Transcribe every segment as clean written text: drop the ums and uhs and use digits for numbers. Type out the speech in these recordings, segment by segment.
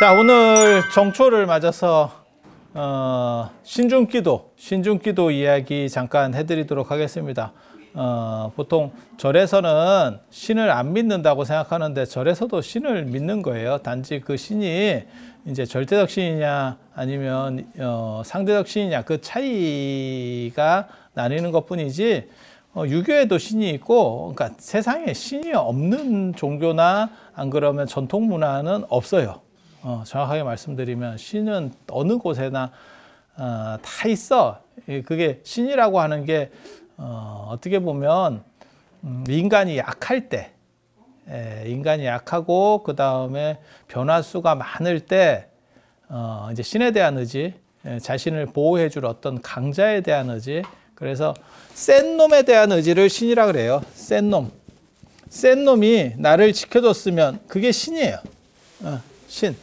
자, 오늘 정초를 맞아서 신중기도 이야기 잠깐 해드리도록 하겠습니다. 보통 절에서는 신을 안 믿는다고 생각하는데 절에서도 신을 믿는 거예요. 단지 그 신이 이제 절대적 신이냐 아니면 상대적 신이냐 그 차이가 나뉘는 것뿐이지 유교에도 신이 있고, 그러니까 세상에 신이 없는 종교나 안 그러면 전통 문화는 없어요. 정확하게 말씀드리면 신은 어느 곳에나 다 있어. 그게 신이라고 하는 게 어떻게 보면 인간이 약할 때, 인간이 약하고 그 다음에 변화수가 많을 때 이제 신에 대한 의지, 자신을 보호해 줄 어떤 강자에 대한 의지. 그래서 센 놈에 대한 의지를 신이라 그래요. 센 놈이 나를 지켜줬으면 그게 신이에요. 신.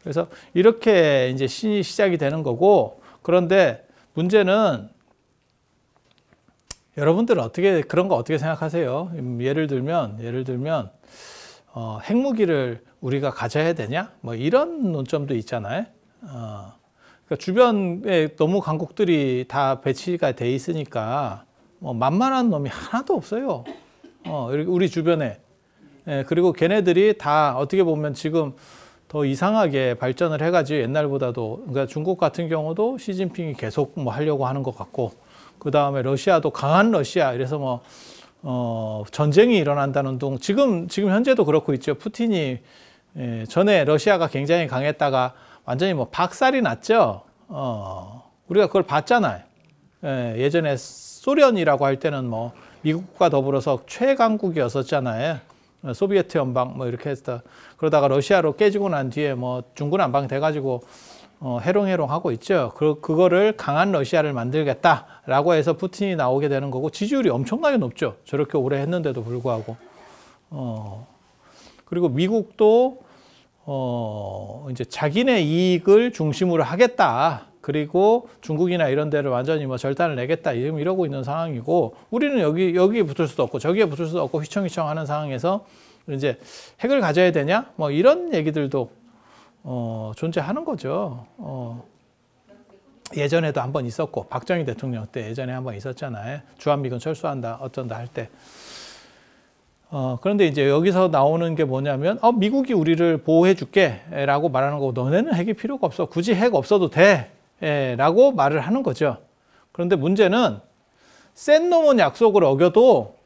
그래서 이렇게 이제 신이 시작이 되는 거고, 그런데 문제는 여러분들은 그런 거 어떻게 생각하세요? 예를 들면 핵무기를 우리가 가져야 되냐? 뭐 이런 논점도 있잖아요. 그러니까 주변에 너무 강국들이 다 배치가 돼 있으니까 뭐 만만한 놈이 하나도 없어요. 우리 주변에. 그리고 걔네들이 다 어떻게 보면 지금 더 이상하게 발전을 해가지고 옛날보다도, 그러니까 중국 같은 경우도 시진핑이 계속 뭐 하려고 하는 것 같고, 그 다음에 러시아도 강한 러시아, 이래서 뭐 전쟁이 일어난다는 둥, 지금 현재도 그렇고 있죠. 푸틴이 전에 러시아가 굉장히 강했다가 완전히 뭐 박살이 났죠. 우리가 그걸 봤잖아요. 예전에 소련이라고 할 때는 뭐 미국과 더불어서 최강국이었었잖아요. 소비에트 연방 뭐 이렇게 해서, 그러다가 러시아로 깨지고 난 뒤에 뭐 중구난방 돼가지고 해롱해롱 하고 있죠. 그거를 강한 러시아를 만들겠다라고 해서 푸틴이 나오게 되는 거고, 지지율이 엄청나게 높죠. 저렇게 오래 했는데도 불구하고. 그리고 미국도 이제 자기네 이익을 중심으로 하겠다. 그리고 중국이나 이런 데를 완전히 뭐 절단을 내겠다. 지금 이러고 있는 상황이고, 우리는 여기에 붙을 수도 없고 저기에 붙을 수도 없고 휘청휘청 하는 상황에서 이제 핵을 가져야 되냐? 뭐 이런 얘기들도 존재하는 거죠. 예전에도 한번 있었고, 박정희 대통령 때 예전에 한번 있었잖아요. 주한미군 철수한다, 어쩐다 할 때. 그런데 이제 여기서 나오는 게 뭐냐면, 미국이 우리를 보호해 줄게 라고 말하는 거고, 너네는 핵이 필요가 없어. 굳이 핵 없어도 돼. 라고 말을 하는 거죠. 그런데 문제는 센 놈은 약속을 어겨도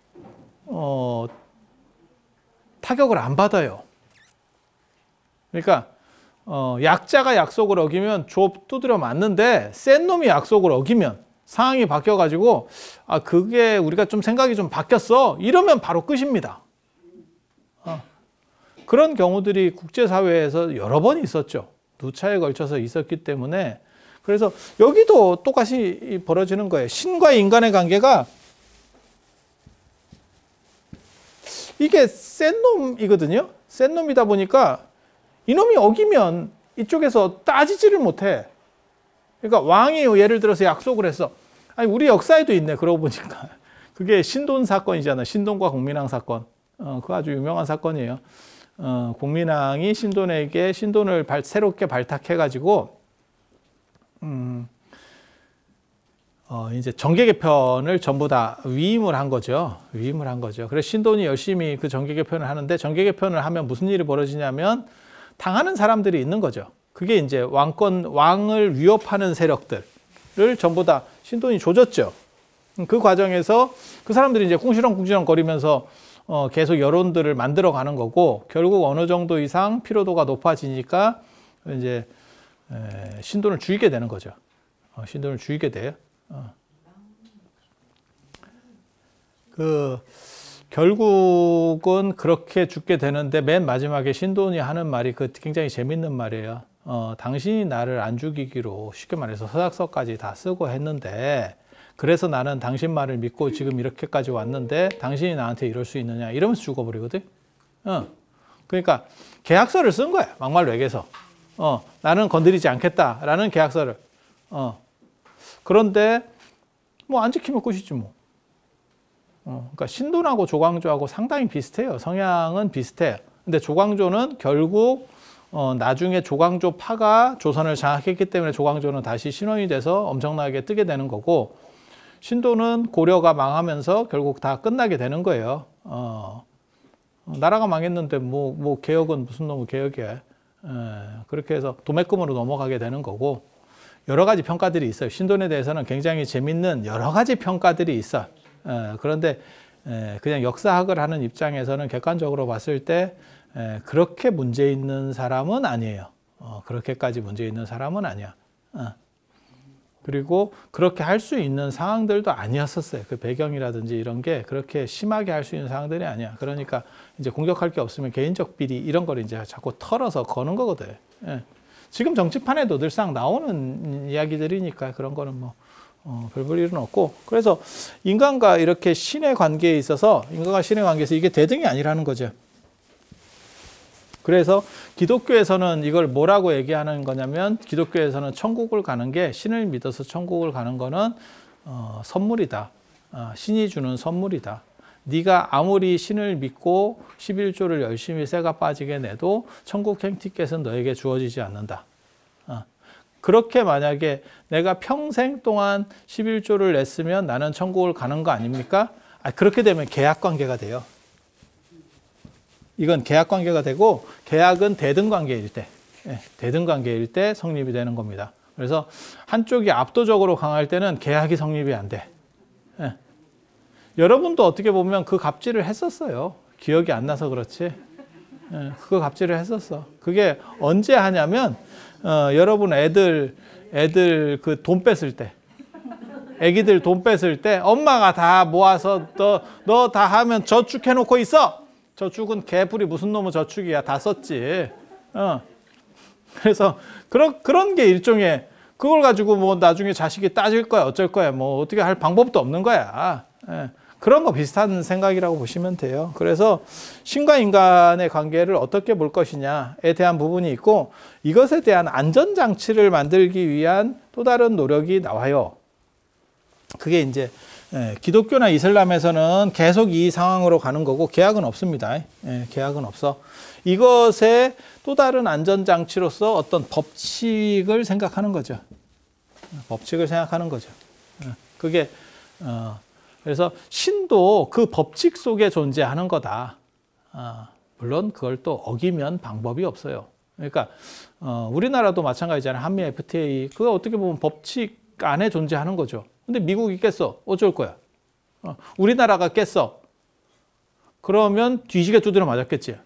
타격을 안 받아요. 그러니까 약자가 약속을 어기면 두드려 맞는데, 센 놈이 약속을 어기면 상황이 바뀌어가지고 그게 우리가 좀 생각이 좀 바뀌었어 이러면 바로 끝입니다. 그런 경우들이 국제사회에서 여러 번 있었죠. 누차에 걸쳐서 있었기 때문에. 그래서 여기도 똑같이 벌어지는 거예요. 신과 인간의 관계가 이게 센 놈이거든요. 센 놈이다 보니까 이놈이 어기면 이쪽에서 따지지를 못해. 그러니까 왕이 예를 들어서 약속을 했어. 아니 우리 역사에도 있네. 그러고 보니까 그게 신돈 사건이잖아. 신돈과 공민왕 사건. 그거 아주 유명한 사건이에요. 공민왕이 신돈에게 신돈을 새롭게 발탁해가지고 이제 정계 개편을 전부 다 위임을 한 거죠. 그래서 신돈이 열심히 그 정계 개편을 하는데, 정계 개편을 하면 무슨 일이 벌어지냐면 당하는 사람들이 있는 거죠. 그게 이제 왕을 위협하는 세력들을 전부 다 신돈이 조졌죠. 그 과정에서 그 사람들이 이제 궁시렁궁시렁 거리면서 계속 여론들을 만들어 가는 거고, 결국 어느 정도 이상 피로도가 높아지니까 이제 신돈을 죽이게 되는 거죠. 신돈을 죽이게 돼요. 결국은 그렇게 죽게 되는데, 맨 마지막에 신돈이 하는 말이 굉장히 재밌는 말이에요. 당신이 나를 안 죽이기로 쉽게 말해서 서약서까지 다 쓰고 했는데, 그래서 나는 당신 말을 믿고 지금 이렇게까지 왔는데 당신이 나한테 이럴 수 있느냐, 이러면서 죽어버리거든. 그러니까 계약서를 쓴 거야. 막말로 얘기해서. 나는 건드리지 않겠다라는 계약서를. 그런데 뭐 안 지키면 끝이지 뭐. 그러니까 신돈하고 조광조하고 상당히 비슷해요. 성향은 비슷해요. 근데 조광조는 결국 나중에 조광조파가 조선을 장악했기 때문에 조광조는 다시 신원이 돼서 엄청나게 뜨게 되는 거고, 신도는 고려가 망하면서 결국 다 끝나게 되는 거예요. 나라가 망했는데 뭐 개혁은 무슨 놈의 개혁이야. 그렇게 해서 도매금으로 넘어가게 되는 거고, 여러 가지 평가들이 있어요. 신돈에 대해서는 굉장히 재밌는 여러 가지 평가들이 있어. 그런데 그냥 역사학을 하는 입장에서는 객관적으로 봤을 때 그렇게 문제 있는 사람은 아니에요. 그렇게까지 문제 있는 사람은 아니야. 그리고 그렇게 할 수 있는 상황들도 아니었었어요. 그 배경이라든지 이런 게 그렇게 심하게 할 수 있는 상황들이 아니야. 그러니까 이제 공격할 게 없으면 개인적 비리 이런 걸 이제 자꾸 털어서 거는 거거든. 지금 정치판에도 늘상 나오는 이야기들이니까 그런 거는 뭐 별 볼 일은 없고, 그래서 인간과 이렇게 신의 관계에 있어서 인간과 신의 관계에서 이게 대등이 아니라는 거죠. 그래서 기독교에서는 이걸 뭐라고 얘기하는 거냐면, 기독교에서는 천국을 가는 게, 신을 믿어서 천국을 가는 거는 선물이다. 신이 주는 선물이다. 네가 아무리 신을 믿고 11조를 열심히 쇠가 빠지게 내도 천국 행티켓은 너에게 주어지지 않는다. 그렇게 만약에 내가 평생 동안 11조를 냈으면 나는 천국을 가는 거 아닙니까? 그렇게 되면 계약관계가 돼요. 이건 계약관계가 되고, 계약은 대등관계일 때, 대등관계일 때 성립이 되는 겁니다. 그래서 한쪽이 압도적으로 강할 때는 계약이 성립이 안 돼. 여러분도 어떻게 보면 그 갑질을 했었어요. 기억이 안 나서 그렇지. 그 갑질을 했었어. 그게 언제 하냐면, 여러분 애들 그 돈 뺐을 때, 애기들 돈 뺐을 때 엄마가 다 모아서 너 다 하면 저축해놓고 있어. 저축은 개뿔이 무슨 놈의 저축이야. 다 썼지. 그래서 그런 게 일종의, 그걸 가지고 뭐 나중에 자식이 따질 거야 어쩔 거야 뭐 어떻게 할 방법도 없는 거야. 그런 거 비슷한 생각이라고 보시면 돼요. 그래서 신과 인간의 관계를 어떻게 볼 것이냐에 대한 부분이 있고, 이것에 대한 안전장치를 만들기 위한 또 다른 노력이 나와요. 그게 이제 기독교나 이슬람에서는 계속 이 상황으로 가는 거고, 계약은 없습니다. 계약은 없어. 이것의 또 다른 안전장치로서 어떤 법칙을 생각하는 거죠. 법칙을 생각하는 거죠. 그게 그래서 신도 그 법칙 속에 존재하는 거다. 물론 그걸 또 어기면 방법이 없어요. 그러니까 우리나라도 마찬가지잖아요. 한미 FTA, 그거 어떻게 보면 법칙 안에 존재하는 거죠. 근데 미국이 깼어. 어쩔 거야? 우리나라가 깼어. 그러면 뒤지게 두드려 맞았겠지.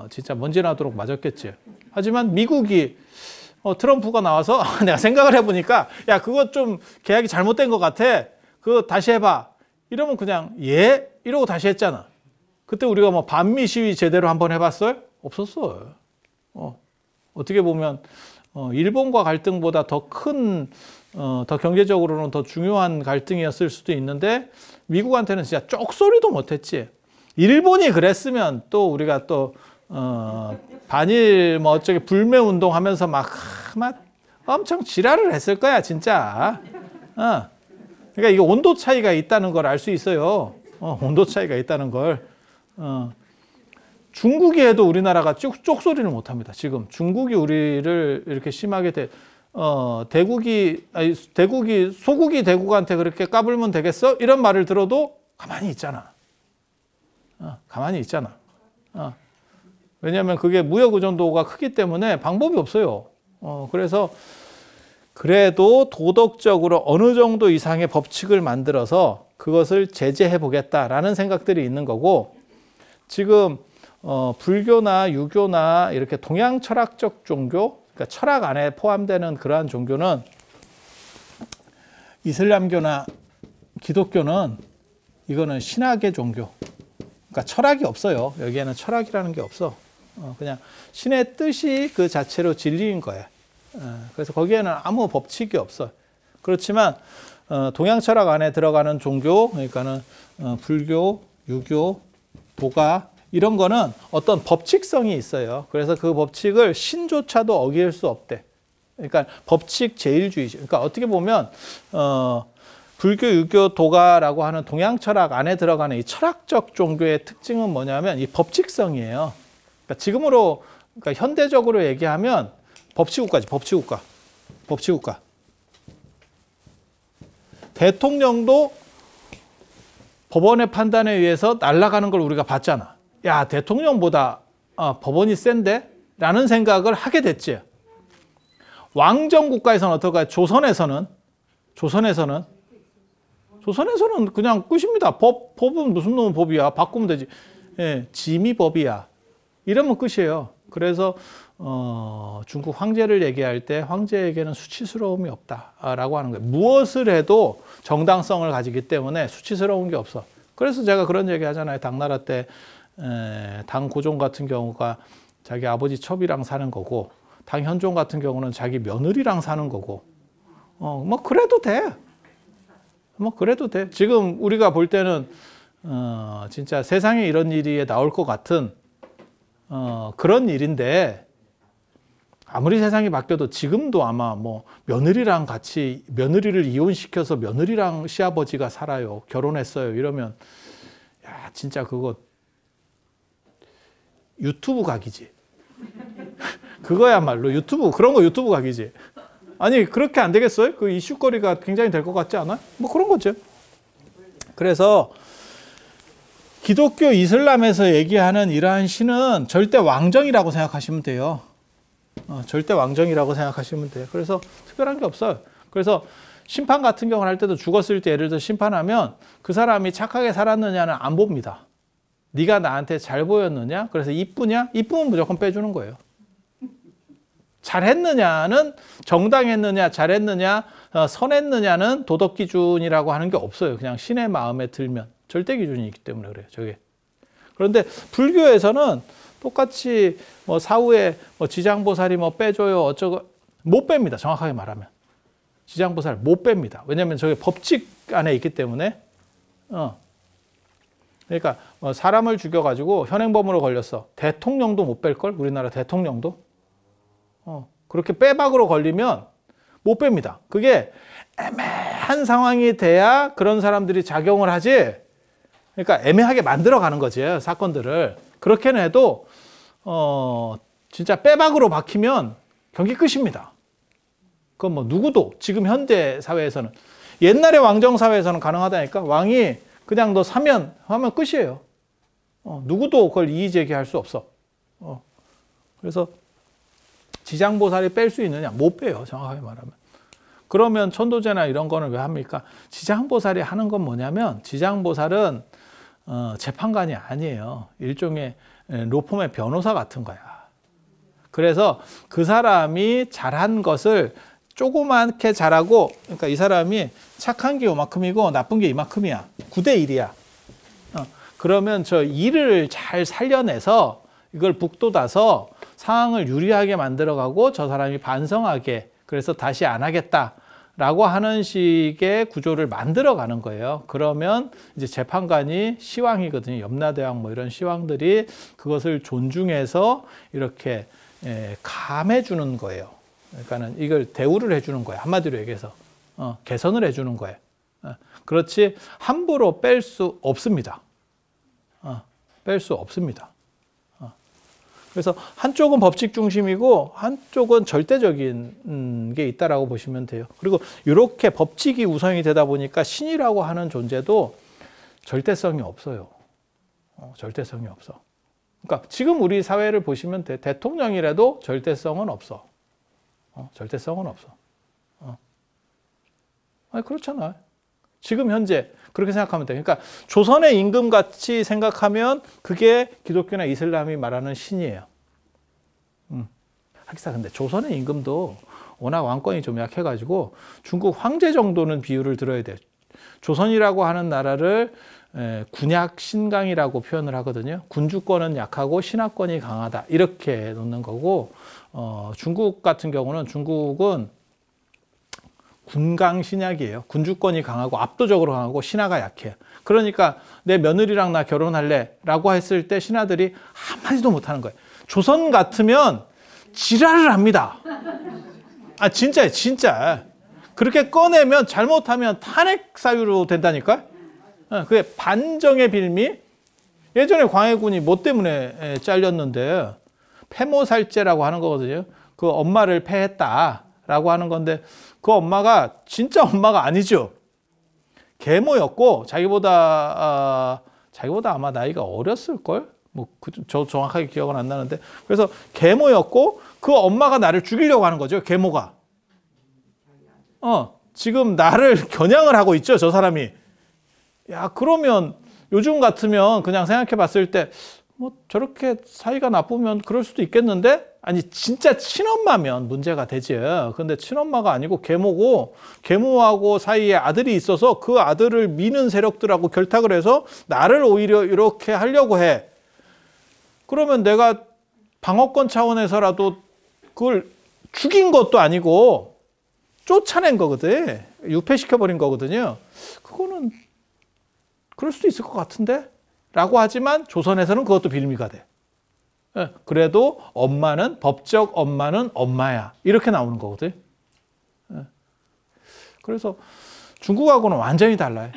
진짜 먼지 나도록 맞았겠지. 하지만 미국이 트럼프가 나와서 내가 생각을 해보니까 야 그거 좀 계약이 잘못된 것 같아. 그거 다시 해봐. 이러면 그냥 예? 이러고 다시 했잖아. 그때 우리가 뭐 반미 시위 제대로 한번 해봤어요? 없었어요. 어떻게 보면 일본과 갈등보다 더 큰, 더 경제적으로는 더 중요한 갈등이었을 수도 있는데 미국한테는 진짜 쪽소리도 못했지. 일본이 그랬으면 또 우리가 또 반일 뭐 어쩌게 불매 운동하면서 막 엄청 지랄을 했을 거야 진짜. 그러니까 이게 온도 차이가 있다는 걸 알 수 있어요. 온도 차이가 있다는 걸. 중국이 해도 우리나라가 쪽소리를 못 합니다. 지금 중국이 우리를 이렇게 심하게 대국이 소국이 대국한테 그렇게 까불면 되겠어? 이런 말을 들어도 가만히 있잖아. 가만히 있잖아. 왜냐하면 그게 무역 의존도가 크기 때문에 방법이 없어요. 그래서 그래도 도덕적으로 어느 정도 이상의 법칙을 만들어서 그것을 제재해 보겠다라는 생각들이 있는 거고, 지금 불교나 유교나 이렇게 동양 철학적 종교, 그러니까 철학 안에 포함되는 그러한 종교는, 이슬람교나 기독교는 이거는 신학의 종교, 그러니까 철학이 없어요. 여기에는 철학이라는 게 없어. 그냥 신의 뜻이 그 자체로 진리인 거야. 그래서 거기에는 아무 법칙이 없어. 그렇지만 동양 철학 안에 들어가는 종교, 그러니까는 불교, 유교, 도가 이런 거는 어떤 법칙성이 있어요. 그래서 그 법칙을 신조차도 어길 수 없대. 그러니까 법칙 제일주의죠. 그러니까 어떻게 보면 불교, 유교, 도가라고 하는 동양 철학 안에 들어가는 이 철학적 종교의 특징은 뭐냐면 이 법칙성이에요. 그러니까 지금으로 그러니까 현대적으로 얘기하면 법치국가지. 법치국가. 대통령도 법원의 판단에 의해서 날아가는 걸 우리가 봤잖아. 야, 대통령보다 법원이 센데? 라는 생각을 하게 됐지. 왕정 국가에서는 어떨까요? 조선에서는 그냥 끝입니다. 법은 무슨 놈의 법이야. 바꾸면 되지. 예, 지미법이야. 이러면 끝이에요. 그래서 중국 황제를 얘기할 때 황제에게는 수치스러움이 없다라고 하는 거예요. 무엇을 해도 정당성을 가지기 때문에 수치스러운 게 없어. 그래서 제가 그런 얘기 하잖아요. 당나라 때 당고종 같은 경우가 자기 아버지 첩이랑 사는 거고, 당현종 같은 경우는 자기 며느리랑 사는 거고, 뭐 그래도 돼. 지금 우리가 볼 때는 진짜 세상에 이런 일이 나올 것 같은 그런 일인데, 아무리 세상이 바뀌어도 지금도 아마 뭐 며느리랑 같이 며느리를 이혼시켜서 며느리랑 시아버지가 살아요. 결혼했어요. 이러면 야, 진짜 그거 유튜브 각이지. 그거야말로 그런 거 유튜브 각이지. 아니, 그렇게 안 되겠어요? 그 이슈거리가 굉장히 될 것 같지 않아요? 뭐 그런 거죠. 그래서 기독교 이슬람에서 얘기하는 이러한 신은 절대 왕정이라고 생각하시면 돼요. 절대 왕정이라고 생각하시면 돼요. 그래서 특별한 게 없어요. 그래서 심판 같은 경우를 할 때도 죽었을 때 예를 들어 심판하면 그 사람이 착하게 살았느냐는 안 봅니다. 네가 나한테 잘 보였느냐? 그래서 이쁘냐? 이쁘면 무조건 빼주는 거예요. 잘했느냐는, 정당했느냐, 잘했느냐, 선했느냐는 도덕 기준이라고 하는 게 없어요. 그냥 신의 마음에 들면. 절대 기준이 있기 때문에 그래요, 저게. 그런데 불교에서는 똑같이 뭐 사후에 뭐 지장보살이 뭐 빼줘요, 어쩌고, 못 뺍니다. 정확하게 말하면. 지장보살 못 뺍니다. 왜냐면 저게 법칙 안에 있기 때문에. 그러니까 뭐 사람을 죽여가지고 현행범으로 걸렸어. 대통령도 못 뺄걸? 우리나라 대통령도? 그렇게 빼박으로 걸리면 못 뺍니다. 그게 애매한 상황이 돼야 그런 사람들이 작용을 하지. 그러니까 애매하게 만들어 가는 거지, 사건들을. 그렇게는 해도 진짜 빼박으로 박히면 경기 끝입니다. 그건 뭐 누구도 지금 현대 사회에서는, 옛날에 왕정 사회에서는 가능하다니까. 왕이 그냥 너 하면 끝이에요. 누구도 그걸 이의 제기할 수 없어. 그래서 지장보살이 뺄 수 있느냐? 못 빼요, 정확하게 말하면. 그러면 천도제나 이런 거는 왜 합니까? 지장보살이 하는 건 뭐냐면, 지장보살은 재판관이 아니에요. 일종의 로펌의 변호사 같은 거야. 그래서 그 사람이 잘한 것을 조그맣게 잘하고, 그러니까 이 사람이 착한 게 요만큼이고 나쁜 게 이만큼이야. 9대 1이야. 그러면 저 일을 잘 살려내서 이걸 북돋아서 상황을 유리하게 만들어가고 저 사람이 반성하게, 그래서 다시 안 하겠다라고 하는 식의 구조를 만들어가는 거예요. 그러면 이제 재판관이 시왕이거든요. 염라대왕 뭐 이런 시왕들이 그것을 존중해서 이렇게 감해주는 거예요. 그러니까는 이걸 대우를 해주는 거예요. 한마디로 얘기해서 개선을 해주는 거예요. 그렇지 함부로 뺄 수 없습니다. 뺄 수 없습니다. 그래서 한쪽은 법칙 중심이고 한쪽은 절대적인 게 있다라고 보시면 돼요. 그리고 이렇게 법칙이 우선이 되다 보니까 신이라고 하는 존재도 절대성이 없어요. 절대성이 없어. 그러니까 지금 우리 사회를 보시면 돼. 대통령이라도 절대성은 없어. 절대성은 없어. 아니, 그렇잖아요. 지금 현재 그렇게 생각하면 돼. 그러니까 조선의 임금 같이 생각하면 그게 기독교나 이슬람이 말하는 신이에요. 하기사 근데 조선의 임금도 워낙 왕권이 좀 약해가지고 중국 황제 정도는 비율을 들어야 돼요. 조선이라고 하는 나라를 군약 신강이라고 표현을 하거든요. 군주권은 약하고 신하권이 강하다, 이렇게 놓는 거고, 중국 같은 경우는, 중국은 군강 신약이에요. 군주권이 강하고 압도적으로 강하고 신하가 약해요. 그러니까 내 며느리랑 나 결혼할래 라고 했을 때 신하들이 한마디도 못하는 거예요. 조선 같으면 지랄을 합니다. 아, 진짜예요, 진짜. 그렇게 꺼내면 잘못하면 탄핵 사유로 된다니까. 그게 반정의 빌미, 예전에 광해군이 뭐 때문에 잘렸는데 패모살제라고 하는 거거든요. 그 엄마를 패했다라고 하는 건데 그 엄마가 진짜 엄마가 아니죠. 계모였고 자기보다 아마 나이가 어렸을 걸. 뭐 저 정확하게 기억은 안 나는데 그래서 계모였고 그 엄마가 나를 죽이려고 하는 거죠. 계모가. 지금 나를 겨냥을 하고 있죠. 저 사람이. 야, 그러면 요즘 같으면 그냥 생각해 봤을 때 뭐 저렇게 사이가 나쁘면 그럴 수도 있겠는데 아니 진짜 친엄마면 문제가 되죠. 근데 친엄마가 아니고 계모고 계모하고 사이에 아들이 있어서 그 아들을 미는 세력들하고 결탁을 해서 나를 오히려 이렇게 하려고 해. 그러면 내가 방어권 차원에서라도 그걸 죽인 것도 아니고 쫓아낸 거거든. 유폐시켜버린 거거든요. 그거는 그럴 수도 있을 것 같은데? 라고 하지만 조선에서는 그것도 빌미가 돼. 그래도 엄마는 법적 엄마는 엄마야. 이렇게 나오는 거거든. 그래서 중국하고는 완전히 달라요.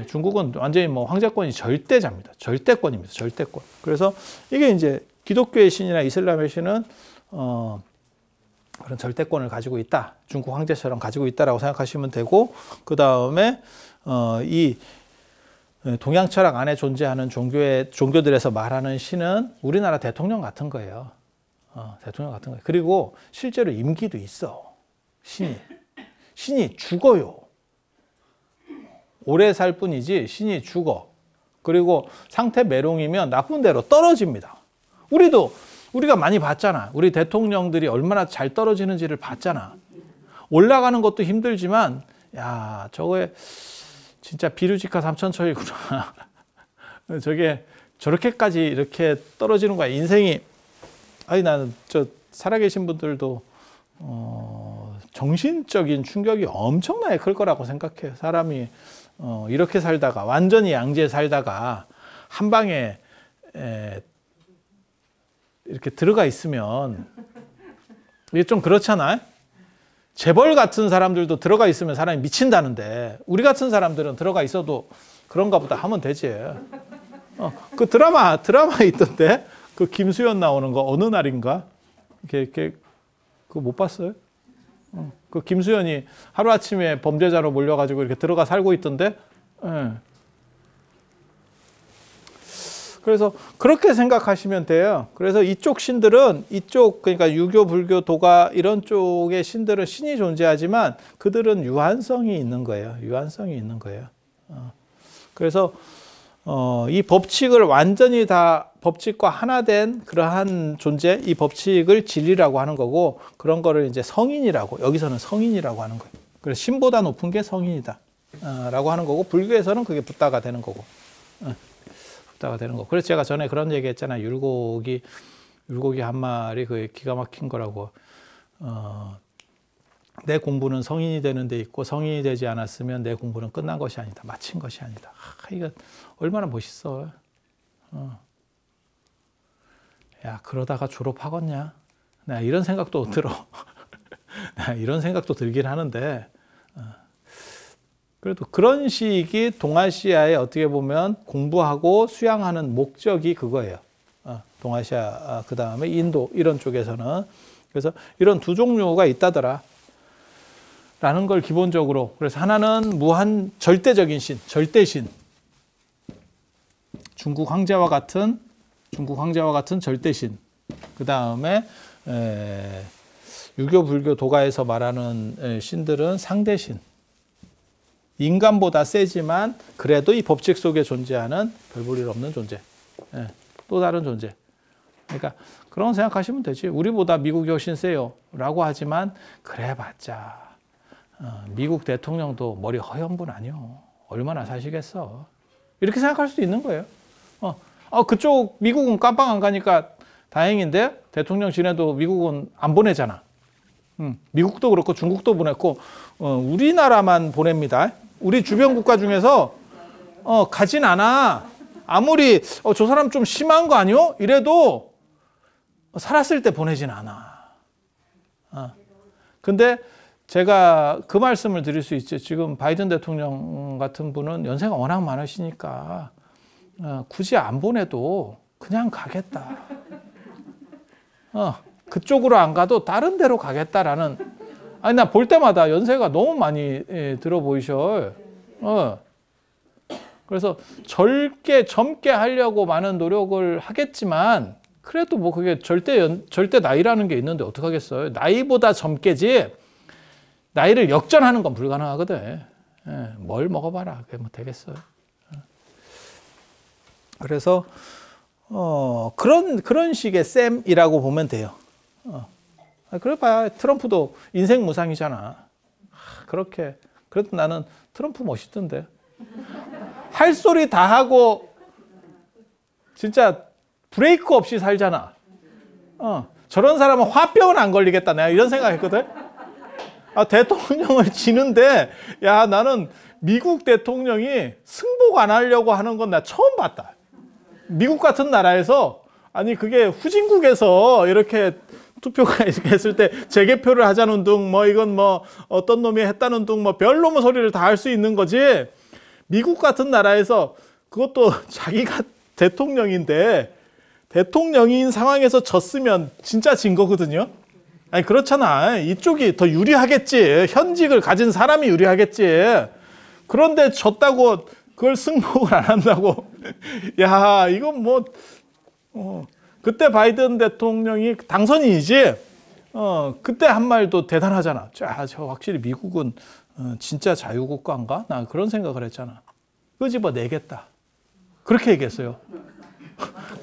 중국은 완전히 뭐 황제권이 절대자입니다. 절대권입니다. 절대권. 그래서 이게 이제 기독교의 신이나 이슬람의 신은 그런 절대권을 가지고 있다. 중국 황제처럼 가지고 있다라고 생각하시면 되고 그 다음에 이 동양 철학 안에 존재하는 종교들에서 말하는 신은 우리나라 대통령 같은 거예요. 대통령 같은 거예요. 그리고 실제로 임기도 있어. 신이 죽어요. 오래 살 뿐이지 신이 죽어. 그리고 상태 메롱이면 나쁜 대로 떨어집니다. 우리가 많이 봤잖아. 우리 대통령들이 얼마나 잘 떨어지는지를 봤잖아. 올라가는 것도 힘들지만 야, 저거에 진짜 비루지카 삼천처이구나. 저게 저렇게까지 이렇게 떨어지는 거야. 인생이. 아니 나는 저 살아계신 분들도 정신적인 충격이 엄청나게 클 거라고 생각해요. 사람이 이렇게 살다가 완전히 양지에 살다가 한 방에 이렇게 들어가 있으면 이게 좀 그렇잖아요. 재벌 같은 사람들도 들어가 있으면 사람이 미친다는데 우리 같은 사람들은 들어가 있어도 그런가 보다 하면 되지. 그 드라마 있던데 그 김수현 나오는 거 어느 날인가 그거 못 봤어요? 그 김수현이 하루아침에 범죄자로 몰려가지고 이렇게 들어가 살고 있던데. 그래서 그렇게 생각하시면 돼요. 그래서 이쪽 신들은 그러니까 유교, 불교, 도가 이런 쪽의 신들은 신이 존재하지만 그들은 유한성이 있는 거예요. 유한성이 있는 거예요. 그래서 이 법칙을 완전히 다 법칙과 하나 된 그러한 존재, 이 법칙을 진리라고 하는 거고 그런 거를 이제 성인이라고 여기서는 성인이라고 하는 거예요. 그래서 신보다 높은 게 성인이다 라고 하는 거고 불교에서는 그게 붓다가 되는 거고. 가 되는 거. 그래서 제가 전에 그런 얘기 했잖아요. 율곡이 한 마리 그 기가 막힌 거라고. 내 공부는 성인이 되는 데 있고 성인이 되지 않았으면 내 공부는 끝난 것이 아니다. 마친 것이 아니다. 이거 얼마나 멋있어. 야, 그러다가 졸업하겠냐? 나 이런 생각도 들어. 나 이런 생각도 들긴 하는데 그래도 그런 식이 동아시아에 어떻게 보면 공부하고 수양하는 목적이 그거예요. 동아시아, 그 다음에 인도 이런 쪽에서는. 그래서 이런 두 종류가 있다더라 라는 걸 기본적으로. 그래서 하나는 무한 절대적인 신, 절대신. 중국 황제와 같은 절대신. 그 다음에 유교, 불교, 도가에서 말하는 신들은 상대신. 인간보다 세지만 그래도 이 법칙 속에 존재하는 별 볼 일 없는 존재. 또 다른 존재. 그러니까 그런 생각하시면 되지. 우리보다 미국이 훨씬 세요 라고 하지만 그래봤자 미국 대통령도 머리 허연 분 아니요. 얼마나 사시겠어. 이렇게 생각할 수도 있는 거예요. 그쪽 미국은 깜빵 안 가니까 다행인데 대통령 지내도 미국은 안 보내잖아. 미국도 그렇고 중국도 보냈고 우리나라만 보냅니다. 우리 주변 국가 중에서 가진 않아. 아무리 저 사람 좀 심한 거 아니요? 이래도 살았을 때 보내진 않아. 근데 제가 그 말씀을 드릴 수 있죠. 지금 바이든 대통령 같은 분은 연세가 워낙 많으시니까 굳이 안 보내도 그냥 가겠다. 그쪽으로 안 가도 다른 데로 가겠다라는. 아니, 나 볼 때마다 연세가 너무 많이 들어 보이셔. 그래서 젊게 하려고 많은 노력을 하겠지만, 그래도 뭐 그게 절대 나이라는 게 있는데 어떡하겠어요. 나이보다 젊게지, 나이를 역전하는 건 불가능하거든. 뭘 먹어봐라. 그게 뭐 되겠어요. 그래서, 그런 식의 셈이라고 보면 돼요. 그래 봐야 트럼프도 인생 무상이잖아. 그래도 나는 트럼프 멋있던데. 할 소리 다 하고, 진짜 브레이크 없이 살잖아. 저런 사람은 화병은 안 걸리겠다. 내가 이런 생각했거든. 대통령을 지는데, 야, 나는 미국 대통령이 승복 안 하려고 하는 건 나 처음 봤다. 미국 같은 나라에서, 아니, 그게 후진국에서 이렇게 투표가 이렇게 했을 때 재개표를 하자는 둥, 뭐, 이건 뭐, 어떤 놈이 했다는 둥, 뭐, 별놈의 소리를 다 할 수 있는 거지. 미국 같은 나라에서 그것도 자기가 대통령인데, 대통령인 상황에서 졌으면 진짜 진 거거든요. 아니, 그렇잖아. 이쪽이 더 유리하겠지. 현직을 가진 사람이 유리하겠지. 그런데 졌다고 그걸 승복을 안 한다고. 야, 이건 뭐, 그때 바이든 대통령이 당선인이지. 그때 한 말도 대단하잖아. 저 확실히 미국은 진짜 자유국가인가? 나 그런 생각을 했잖아. 끄집어내겠다. 그렇게 얘기했어요.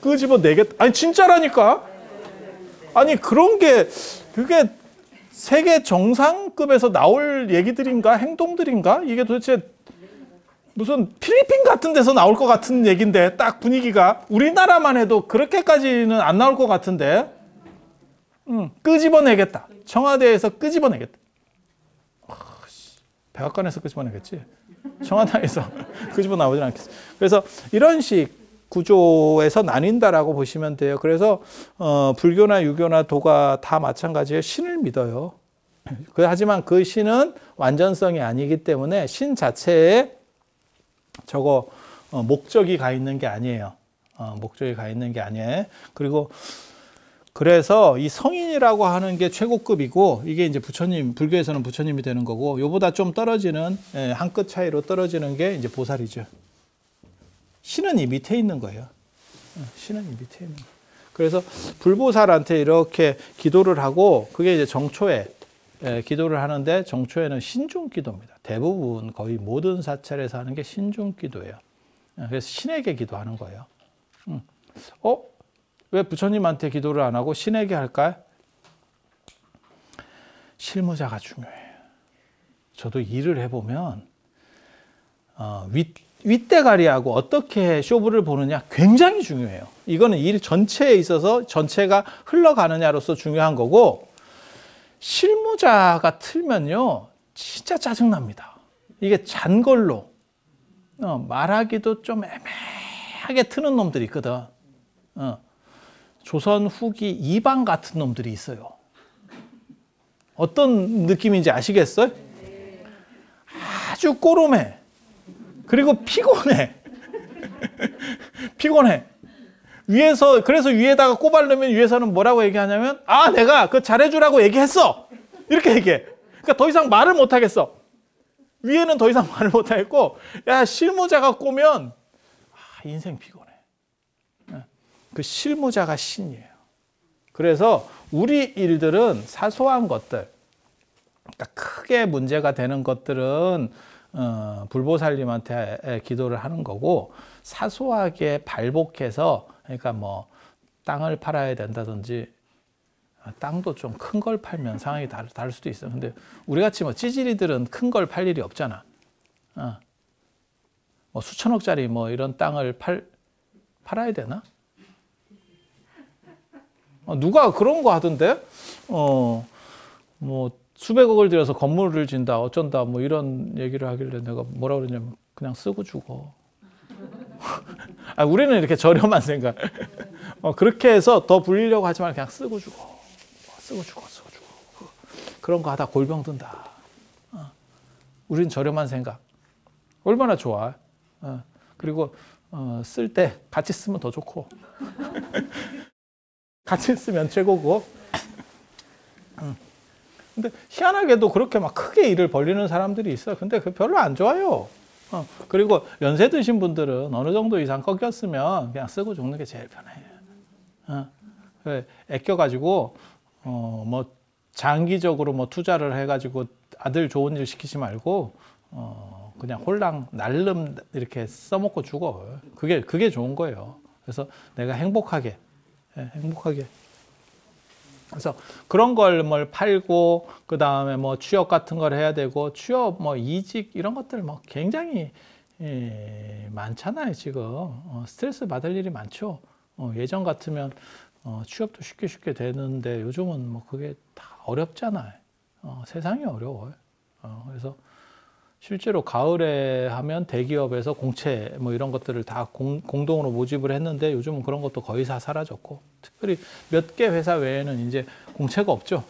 끄집어내겠다. 아니, 진짜라니까. 아니, 그게 세계 정상급에서 나올 얘기들인가? 행동들인가? 이게 도대체 무슨 필리핀 같은 데서 나올 것 같은 얘기인데, 딱 분위기가. 우리나라만 해도 그렇게까지는 안 나올 것 같은데. 끄집어내겠다. 청와대에서 끄집어내겠다. 백악관에서 끄집어내겠지. 청와대에서 끄집어 나오진 않겠지. 그래서 이런 식 구조에서 나뉜다라고 보시면 돼요. 그래서 불교나 유교나 도가 다 마찬가지예요. 신을 믿어요. 하지만 그 신은 완전성이 아니기 때문에 신 자체에 목적이 가 있는 게 아니에요. 목적이 가 있는 게 아니에요. 그리고 그래서 이 성인이라고 하는 게 최고급이고, 이게 이제 부처님, 불교에서는 부처님이 되는 거고, 요보다 좀 떨어지는, 한 끗 차이로 떨어지는 게 이제 보살이죠. 신은 이 밑에 있는 거예요. 신은 이 밑에 있는 거예요. 그래서 불보살한테 이렇게 기도를 하고, 그게 이제 정초에 기도를 하는데, 정초에는 신중 기도입니다. 대부분 거의 모든 사찰에서 하는 게 신중 기도예요. 그래서 신에게 기도하는 거예요. 왜 부처님한테 기도를 안 하고 신에게 할까요? 실무자가 중요해요. 저도 일을 해보면 윗대가리하고 어떻게 쇼부를 보느냐 굉장히 중요해요. 이거는 일 전체에 있어서 전체가 흘러가느냐로서 중요한 거고, 실무자가 틀면요 진짜 짜증납니다. 이게 잔걸로 말하기도 좀 애매하게 트는 놈들이 있거든. 조선 후기 이방 같은 놈들이 있어요. 어떤 느낌인지 아시겠어요? 아주 꼬롬해. 그리고 피곤해. 피곤해. 그래서 위에다가 꼬발르면 위에서는 뭐라고 얘기하냐면, 내가 그거 잘해주라고 얘기했어. 이렇게 얘기해. 그러니까 더 이상 말을 못 하겠어. 위에는 더 이상 말을 못 하겠고, 실무자가 꼬면, 인생 피곤해. 그 실무자가 신이에요. 그래서 우리 일들은 사소한 것들, 그러니까 크게 문제가 되는 것들은 불보살님한테 기도를 하는 거고, 사소하게 발복해서, 그러니까 뭐 땅을 팔아야 된다든지, 땅도 좀 큰 걸 팔면 상황이 다를 수도 있어요. 근데 우리 같이 뭐 찌질이들은 큰 걸 팔 일이 없잖아. 뭐 수천억짜리 뭐 이런 땅을 팔아야 되나? 누가 그런 거 하던데? 뭐 수백억을 들여서 건물을 진다, 어쩐다, 뭐 이런 얘기를 하길래 내가 뭐라 그러냐면, 그냥 쓰고 죽어. 우리는 이렇게 저렴한 생각. 그렇게 해서 더 불리려고 하지 말고 그냥 쓰고 죽어. 쓰고 죽어. 그런 거 하다 골병 든다. 우린 저렴한 생각. 얼마나 좋아. 그리고 쓸 때 같이 쓰면 더 좋고 같이 쓰면 최고고. 근데 희한하게도 그렇게 막 크게 일을 벌리는 사람들이 있어요. 근데 그 별로 안 좋아요. 그리고 연세 드신 분들은 어느 정도 이상 꺾였으면 그냥 쓰고 죽는 게 제일 편해요. 아껴가지고 뭐 장기적으로 뭐 투자를 해가지고 아들 좋은 일 시키지 말고 그냥 홀랑 날름 이렇게 써먹고 죽어. 그게 좋은 거예요. 그래서 내가 행복하게. 그래서 그런 걸 뭘 팔고 그 다음에 뭐 취업 같은 걸 해야 되고 취업 뭐 이직 이런 것들 뭐 굉장히 많잖아요 지금. 스트레스 받을 일이 많죠. 예전 같으면 취업도 쉽게 되는데 요즘은 뭐 그게 다 어렵잖아요. 세상이 어려워요. 그래서 실제로 가을에 하면 대기업에서 공채 뭐 이런 것들을 다 공동으로 모집을 했는데 요즘은 그런 것도 거의 다 사라졌고, 특별히 몇 개 회사 외에는 이제 공채가 없죠.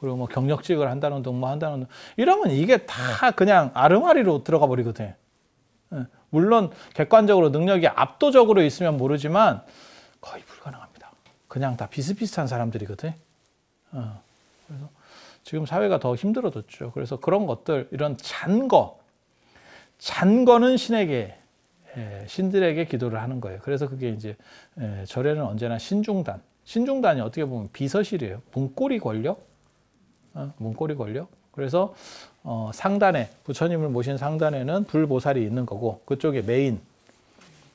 그리고 뭐 경력직을 한다는 등 뭐 한다는 등 이러면 이게 다 그냥 아르마리로 들어가 버리거든. 물론 객관적으로 능력이 압도적으로 있으면 모르지만 거의 불가능합니다. 그냥 다 비슷비슷한 사람들이거든. 그래서 지금 사회가 더 힘들어졌죠. 그래서 그런 것들, 이런 잔 거는 신들에게 기도를 하는 거예요. 그래서 그게 이제 절에는 언제나 신중단이 어떻게 보면 비서실이에요. 문고리 권력. 그래서 상단에, 부처님을 모신 상단에는 불보살이 있는 거고, 그쪽에 메인,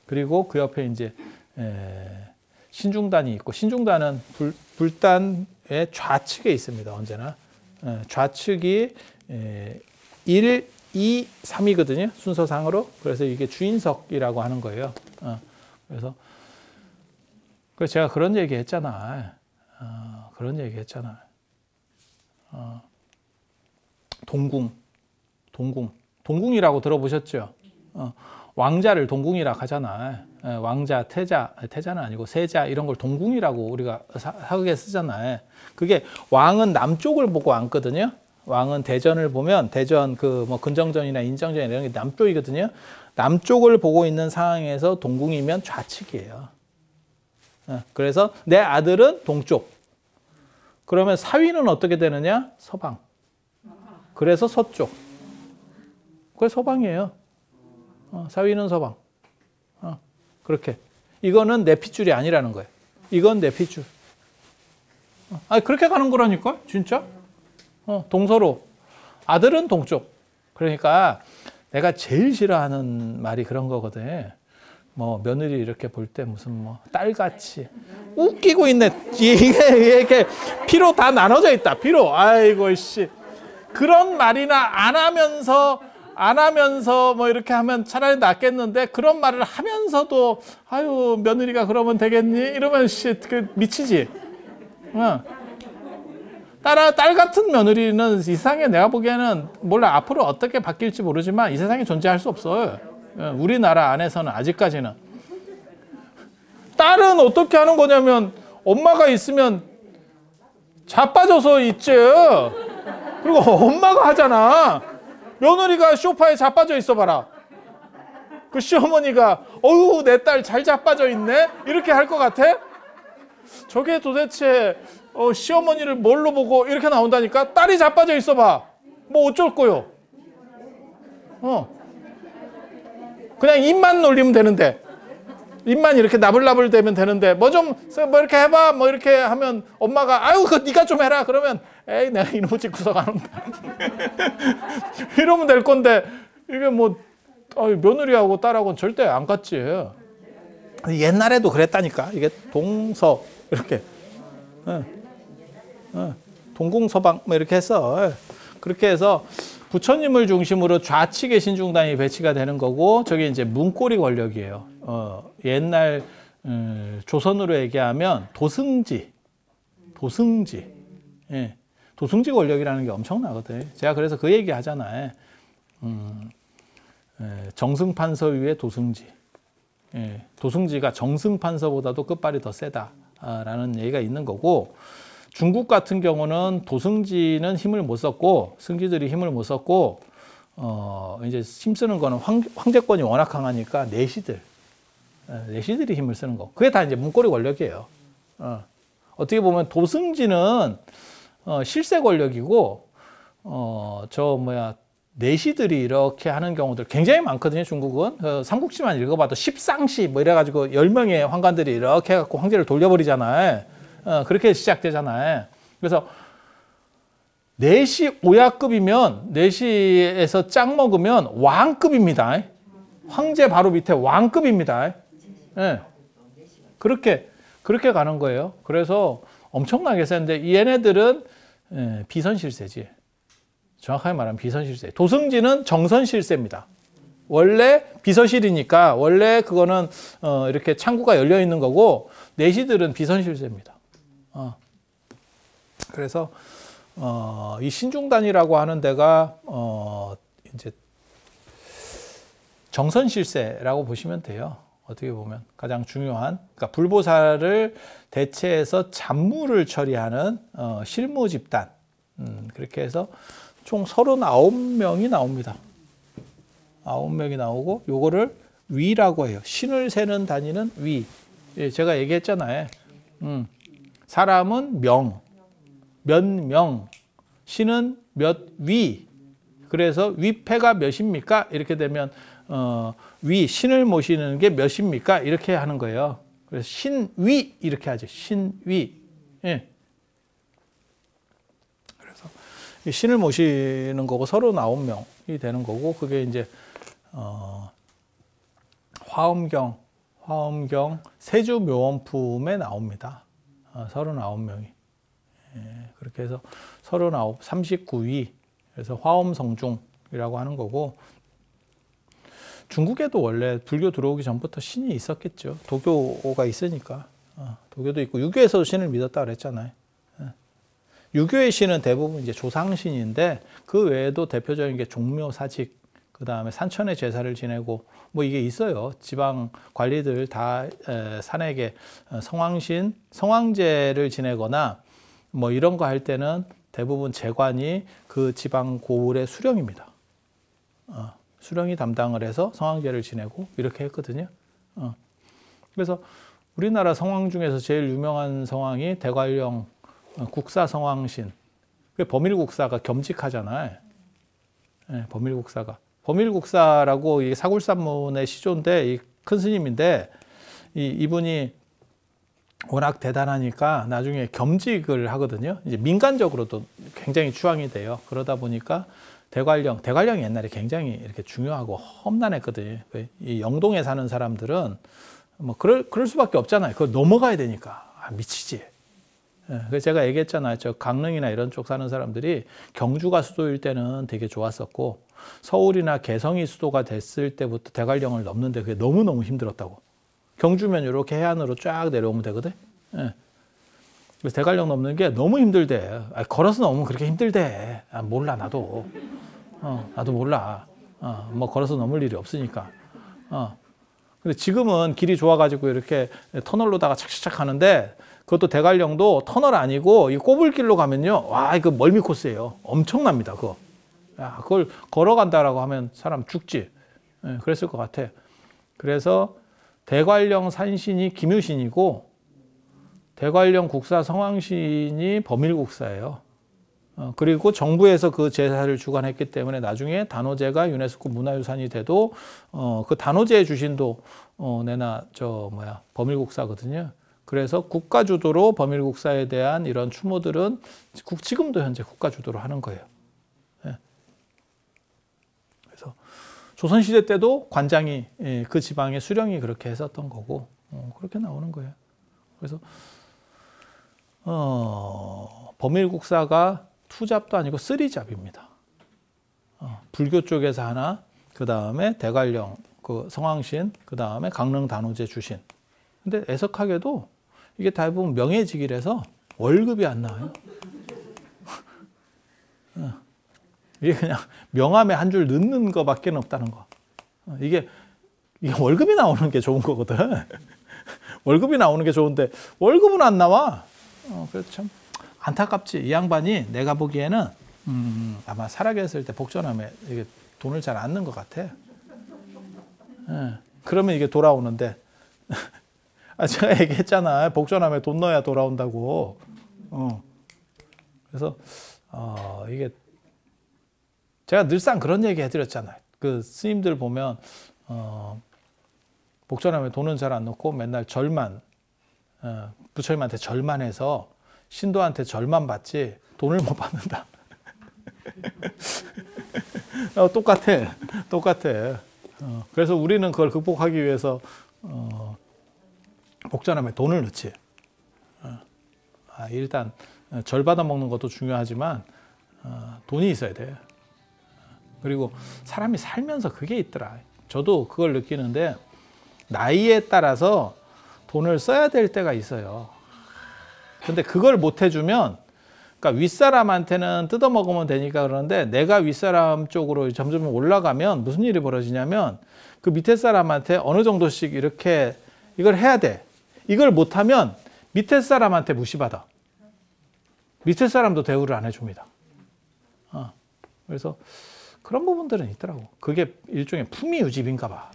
그리고 그 옆에 이제 신중단이 있고, 신중단은 불단의 좌측에 있습니다. 언제나. 좌측이 1, 2, 3이거든요. 순서상으로. 그래서 이게 주인석이라고 하는 거예요. 그래서 제가 그런 얘기 했잖아. 동궁이라고 들어보셨죠? 왕자를 동궁이라고 하잖아. 왕자, 태자는 아니고 세자 이런 걸 동궁이라고 우리가 사극에 쓰잖아요. 그게 왕은 남쪽을 보고 앉거든요. 왕은 대전을 보면 대전 그 뭐 근정전이나 인정전 이런 게 남쪽이거든요. 남쪽을 보고 있는 상황에서 동궁이면 좌측이에요. 그래서 내 아들은 동쪽. 그러면 사위는 어떻게 되느냐? 서방. 그래서 서쪽. 그게 서방이에요. 사위는 서방. 그렇게. 이거는 내 핏줄이 아니라는 거예요. 이건 내 핏줄. 그렇게 가는 거라니까? 진짜? 동서로. 아들은 동쪽. 그러니까 내가 제일 싫어하는 말이 그런 거거든. 뭐 며느리 이렇게 볼 때 무슨 뭐 딸같이 웃기고 있네. 이게 이렇게 피로 다 나눠져 있다. 피로. 아이고 씨. 그런 말이나 안 하면서 뭐 이렇게 하면 차라리 낫겠는데, 그런 말을 하면서도 아유 며느리가 그러면 되겠니? 이러면 미치지. 딸 같은 며느리는 이 세상에 내가 보기에는 몰라 앞으로 어떻게 바뀔지 모르지만 이 세상에 존재할 수 없어요. 우리나라 안에서는 아직까지는. 딸은 어떻게 하는 거냐면 엄마가 있으면 자빠져서 있지. 그리고 엄마가 하잖아. 며느리가 소파에 자빠져 있어 봐라. 그 시어머니가 어우 내 딸 잘 자빠져 있네? 이렇게 할 것 같아? 저게 도대체 시어머니를 뭘로 보고 이렇게 나온다니까? 딸이 자빠져 있어 봐. 뭐 어쩔 거요? 그냥 입만 놀리면 되는데, 입만 이렇게 나불나불 되면 되는데 뭐 이렇게 해봐 뭐 이렇게 하면 엄마가 아유 그거 네가 좀 해라 그러면 에이 내가 이놈의 집 구석 안 온다 이러면 될 건데, 이게 뭐 며느리하고 딸하고는 절대 안 같지. 옛날에도 그랬다니까. 이게 동서 이렇게 동궁서방 뭐 이렇게 했어. 그렇게 해서 부처님을 중심으로 좌측에 신중단이 배치가 되는 거고, 저게 이제 문고리 권력이에요. 옛날 조선으로 얘기하면 도승지. 예. 도승지 권력이라는 게 엄청나거든. 제가 그래서 그 얘기 하잖아요. 정승판서 위에 도승지. 예. 도승지가 정승판서보다도 끝발이 더 세다라는 얘기가 있는 거고, 중국 같은 경우는 도승지는 힘을 못 썼고, 승지들이 힘을 못 썼고, 이제 힘쓰는 거는 황제권이 워낙 강하니까 내시들, 내시들이 힘을 쓰는 거. 그게 다 이제 문고리 권력이에요. 어떻게 보면 도승지는 실세 권력이고 내시들이 이렇게 하는 경우들 굉장히 많거든요. 중국은 삼국지만 읽어봐도 십상시 뭐 이래가지고 10명의 황관들이 이렇게 해갖고 황제를 돌려버리잖아요. 그렇게 시작되잖아요. 그래서 내시 오야급이면 내시에서 짱 먹으면 왕급입니다. 황제 바로 밑에 왕급입니다. 네. 그렇게 가는 거예요. 그래서 엄청나게 세는데 얘네들은 비선실세지. 정확하게 말하면 비선실세. 도승지는 정선실세입니다. 원래 비서실이니까 원래 그거는 이렇게 창구가 열려 있는 거고 내시들은 비선실세입니다. 그래서 이 신중단이라고 하는 데가 이제 정선실세라고 보시면 돼요. 어떻게 보면 가장 중요한, 그러니까 불보살을 대체해서 잡무를 처리하는 실무 집단. 그렇게 해서 총 39명이 나옵니다. 9명이 나오고 요거를 위라고 해요. 신을 세는 단위는 위. 제가 얘기했잖아요. 사람은 명, 몇 명, 신은 몇 위. 그래서 위패가 몇입니까? 이렇게 되면 위, 신을 모시는 게 몇입니까? 이렇게 하는 거예요. 그래서 신위 이렇게 하죠. 신위. 예. 그래서 신을 모시는 거고 39명이 되는 거고 그게 이제 화엄경 세주묘원품에 나옵니다. 39명이. 예, 그렇게 해서 39, 39위. 그래서 화엄성중이라고 하는 거고 중국에도 원래 불교 들어오기 전부터 신이 있었겠죠. 도교가 있으니까. 도교도 있고 유교에서도 신을 믿었다 그랬잖아요. 유교의 신은 대부분 이제 조상신인데 그 외에도 대표적인 게 종묘사직, 그 다음에 산천의 제사를 지내고 뭐 이게 있어요. 지방 관리들 다 산에게 성황신, 성황제를 지내거나 뭐 이런 거 할 때는 대부분 재관이 그 지방 고을의 수령입니다. 수령이 담당을 해서 성황제를 지내고 이렇게 했거든요. 그래서 우리나라 성황 중에서 제일 유명한 성황이 대관령 국사 성황신. 범일국사가 겸직하잖아요. 네, 범일국사가. 범일국사라고 이게 사굴산문의 시조인데 이 큰 스님인데 이분이 워낙 대단하니까 나중에 겸직을 하거든요. 이제 민간적으로도 굉장히 추앙이 돼요. 그러다 보니까 대관령이 옛날에 굉장히 이렇게 중요하고 험난했거든요. 이 영동에 사는 사람들은 뭐 그럴 수밖에 없잖아요. 그걸 넘어가야 되니까. 미치지. 그래서 제가 얘기했잖아요. 저 강릉이나 이런 쪽 사는 사람들이 경주가 수도일 때는 되게 좋았었고 서울이나 개성이 수도가 됐을 때부터 대관령을 넘는데 그게 너무너무 힘들었다고. 경주면 이렇게 해안으로 쫙 내려오면 되거든. 그래서 대관령 넘는 게 너무 힘들대. 걸어서 넘으면 그렇게 힘들대. 몰라 나도. 나도 몰라. 뭐 걸어서 넘을 일이 없으니까. 근데 지금은 길이 좋아가지고 이렇게 터널로다가 착착착 하는데 그것도 대관령도 터널 아니고 이 꼬불길로 가면요. 와, 이거 멀미 코스예요. 엄청납니다, 그거. 야, 그걸 걸어간다라고 하면 사람 죽지. 그랬을 것 같아. 그래서 대관령 산신이 김유신이고 대관령 국사 성황신이 범일국사예요. 그리고 정부에서 그 제사를 주관했기 때문에 나중에 단오제가 유네스코 문화유산이 돼도 그 단오제의 주신도 범일국사거든요. 그래서 국가주도로 범일국사에 대한 이런 추모들은 지금도 현재 국가주도로 하는 거예요. 그래서 조선시대 때도 관장이 그 지방의 수령이 그렇게 했었던 거고 그렇게 나오는 거예요. 그래서 범일국사가 투잡도 아니고 쓰리잡입니다. 불교 쪽에서 하나, 그 다음에 대관령, 그 성황신, 그 다음에 강릉 단오제 주신. 근데 애석하게도 이게 대부분 명예직이라서 월급이 안 나와요. 이게 그냥 명함에 한 줄 넣는 거밖에 없다는 거. 이게 월급이 나오는 게 좋은 거거든. 월급이 나오는 게 좋은데 월급은 안 나와. 그래서 참 안타깝지. 이 양반이 내가 보기에는 아마 살아계셨을 때 복전하면 이게 돈을 잘 안 넣은 것 같아. 그러면 이게 돌아오는데 제가 얘기했잖아요. 복전함에 돈 넣어야 돌아온다고. 그래서 이게 제가 늘상 그런 얘기 해드렸잖아요. 그 스님들 보면 복전함에 돈은 잘 안 넣고 맨날 절만 부처님한테 절만 해서 신도한테 절만 받지 돈을 못 받는다. 똑같아. 그래서 우리는 그걸 극복하기 위해서 복전함에 돈을 넣지. 일단 절 받아 먹는 것도 중요하지만 돈이 있어야 돼. 그리고 사람이 살면서 그게 있더라. 저도 그걸 느끼는데 나이에 따라서 돈을 써야 될 때가 있어요. 근데 그걸 못 해주면, 그러니까 윗사람한테는 뜯어먹으면 되니까 그러는데 내가 윗사람 쪽으로 점점 올라가면 무슨 일이 벌어지냐면 그 밑에 사람한테 어느 정도씩 이렇게 이걸 해야 돼. 이걸 못하면 밑에 사람한테 무시받아. 밑에 사람도 대우를 안 해줍니다. 그래서 그런 부분들은 있더라고. 그게 일종의 품위유지인가 봐.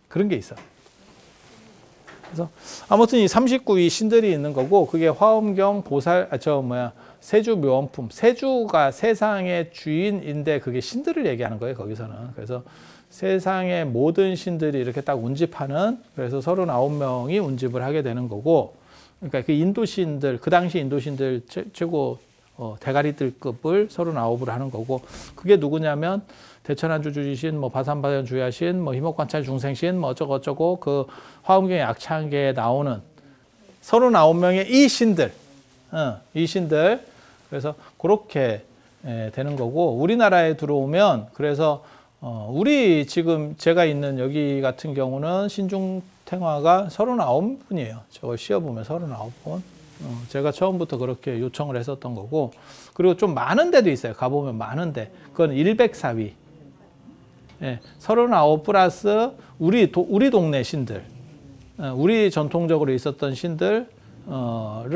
그런 게 있어. 그래서 아무튼 이 39위 신들이 있는 거고, 그게 화엄경, 보살, 세주 묘원품. 세주가 세상의 주인인데 그게 신들을 얘기하는 거예요, 거기서는. 그래서 세상의 모든 신들이 이렇게 딱 운집하는, 그래서 39명이 운집을 하게 되는 거고, 그러니까 그 인도신들, 그 당시 인도신들 최고 대가리들급을 39을 하는 거고, 그게 누구냐면 대천안주 주지신, 바산바전 주야신, 희목관찰 중생신, 어쩌고 그 화엄경의 약창계에 나오는 39명의 이 신들, 이 신들. 그래서 그렇게 되는 거고, 우리나라에 들어오면, 그래서 우리 지금 제가 있는 여기 같은 경우는 신중탱화가 39분이에요. 저걸 씌어보면 39분. 제가 처음부터 그렇게 요청을 했었던 거고, 그리고 좀 많은 데도 있어요. 가보면 많은데, 그건 104위. 39 플러스 우리 동네 신들, 우리 전통적으로 있었던 신들을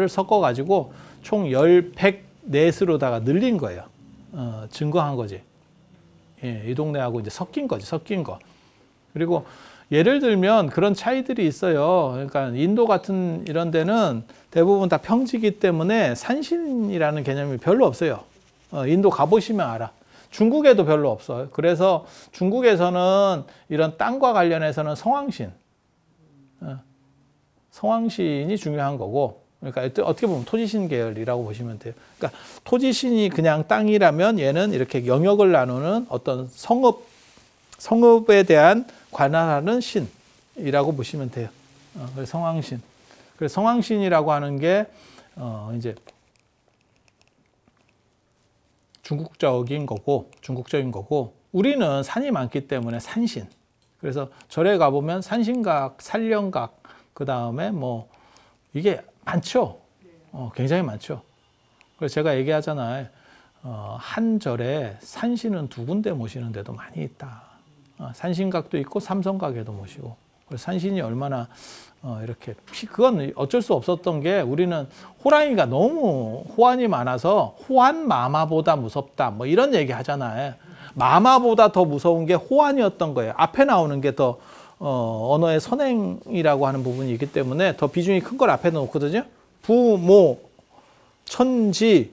섞어가지고 총 104수로다가 늘린 거예요. 증거한 거지. 이 동네하고 이제 섞인 거지, 섞인 거. 그리고 예를 들면 그런 차이들이 있어요. 그러니까 인도 같은 이런 데는 대부분 다 평지기 때문에 산신이라는 개념이 별로 없어요. 인도 가보시면 알아. 중국에도 별로 없어요. 그래서 중국에서는 이런 땅과 관련해서는 성왕신이 중요한 거고, 그러니까 어떻게 보면 토지신 계열이라고 보시면 돼요. 그러니까 토지신이 그냥 땅이라면 얘는 이렇게 영역을 나누는 어떤 성읍에 대한 관할하는 신이라고 보시면 돼요. 그래서 성왕신. 그래서 성왕신이라고 하는 게 이제 중국적인 거고, 우리는 산이 많기 때문에 산신. 그래서 절에 가보면 산신각, 산령각, 그 다음에 이게 많죠. 굉장히 많죠. 그래서 제가 얘기하잖아요. 한 절에 산신은 2군데 모시는 데도 많이 있다. 산신각도 있고 삼성각에도 모시고. 그래서 산신이 얼마나 이렇게 그건 어쩔 수 없었던 게, 우리는 호랑이가 너무 호환이 많아서 호환 마마보다 무섭다 이런 얘기 하잖아요. 마마보다 더 무서운 게 호환이었던 거예요. 앞에 나오는 게 더 언어의 선행이라고 하는 부분이 있기 때문에 더 비중이 큰 걸 앞에 놓거든요. 부모, 천지,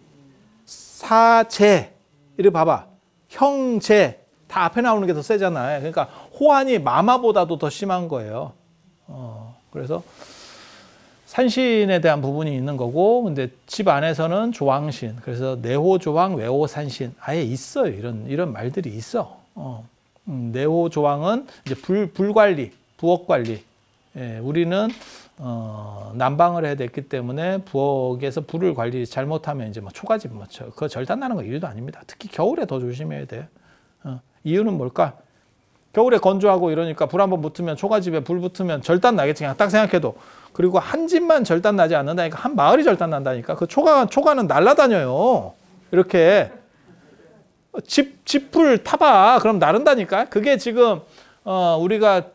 사제, 이렇게 봐봐. 형제, 다 앞에 나오는 게 더 세잖아요. 그러니까 호환이 마마보다도 더 심한 거예요. 그래서 산신에 대한 부분이 있는 거고, 근데 집 안에서는 조왕신, 그래서 내호조왕, 외호산신, 아예 있어요. 이런 말들이 있어. 내호조왕은 이제 불관리, 부엌관리. 우리는 난방을 해야 됐기 때문에 부엌에서 불을 관리 잘못하면 이제 초가집 그거 절단 나는 거 일도 아닙니다. 특히 겨울에 더 조심해야 돼요. 이유는 뭘까? 겨울에 건조하고 이러니까 불 한번 붙으면, 초가집에 불 붙으면 절단 나겠지. 그냥 딱 생각해도. 그리고 한 집만 절단 나지 않는다니까, 한 마을이 절단 난다니까. 그 초가는 날아다녀요. 이렇게 집불 타봐. 그럼 나른다니까. 그게 지금 우리가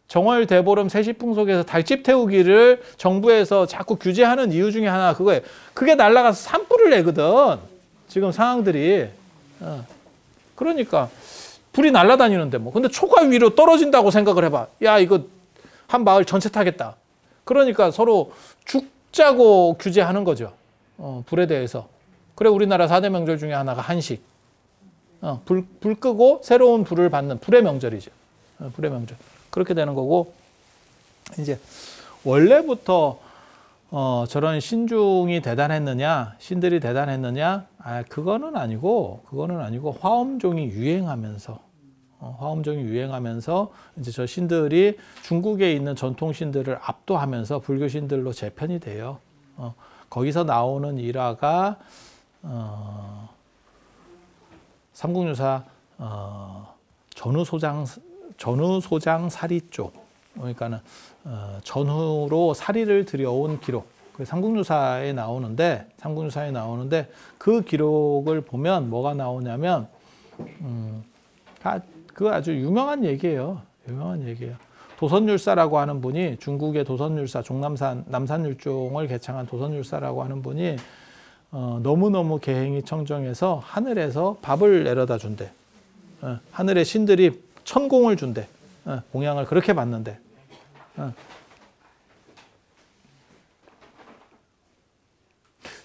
정월 대보름 세시풍속에서 달집 태우기를 정부에서 자꾸 규제하는 이유 중에 하나 그거예요. 그게 날아가서 산불을 내거든. 지금 상황들이. 그러니까 불이 날아다니는데 근데 초가 위로 떨어진다고 생각을 해봐. 야, 이거 한 마을 전체 타겠다. 그러니까 서로 죽자고 규제하는 거죠. 불에 대해서. 그래 우리나라 4대 명절 중에 하나가 한식. 불 끄고 새로운 불을 받는 불의 명절이죠. 불의 명절. 그렇게 되는 거고 이제 원래부터 저런 신중이 대단했느냐, 신들이 대단했느냐? 그거는 아니고 화엄종이 유행하면서 이제 저 신들이 중국에 있는 전통 신들을 압도하면서 불교 신들로 재편이 돼요. 거기서 나오는 일화가 삼국유사 전후소장 사리 쪽, 그러니까는 전후로 사리를 들여온 기록. 삼국유사에 나오는데 그 기록을 보면 뭐가 나오냐면 그 아주 유명한 얘기예요. 도선율사라고 하는 분이 중국의 도선율사, 남산율종을 개창한 도선율사라고 하는 분이 너무너무 계행이 청정해서 하늘에서 밥을 내려다 준대. 하늘의 신들이 천공을 준대. 공양을 그렇게 받는데.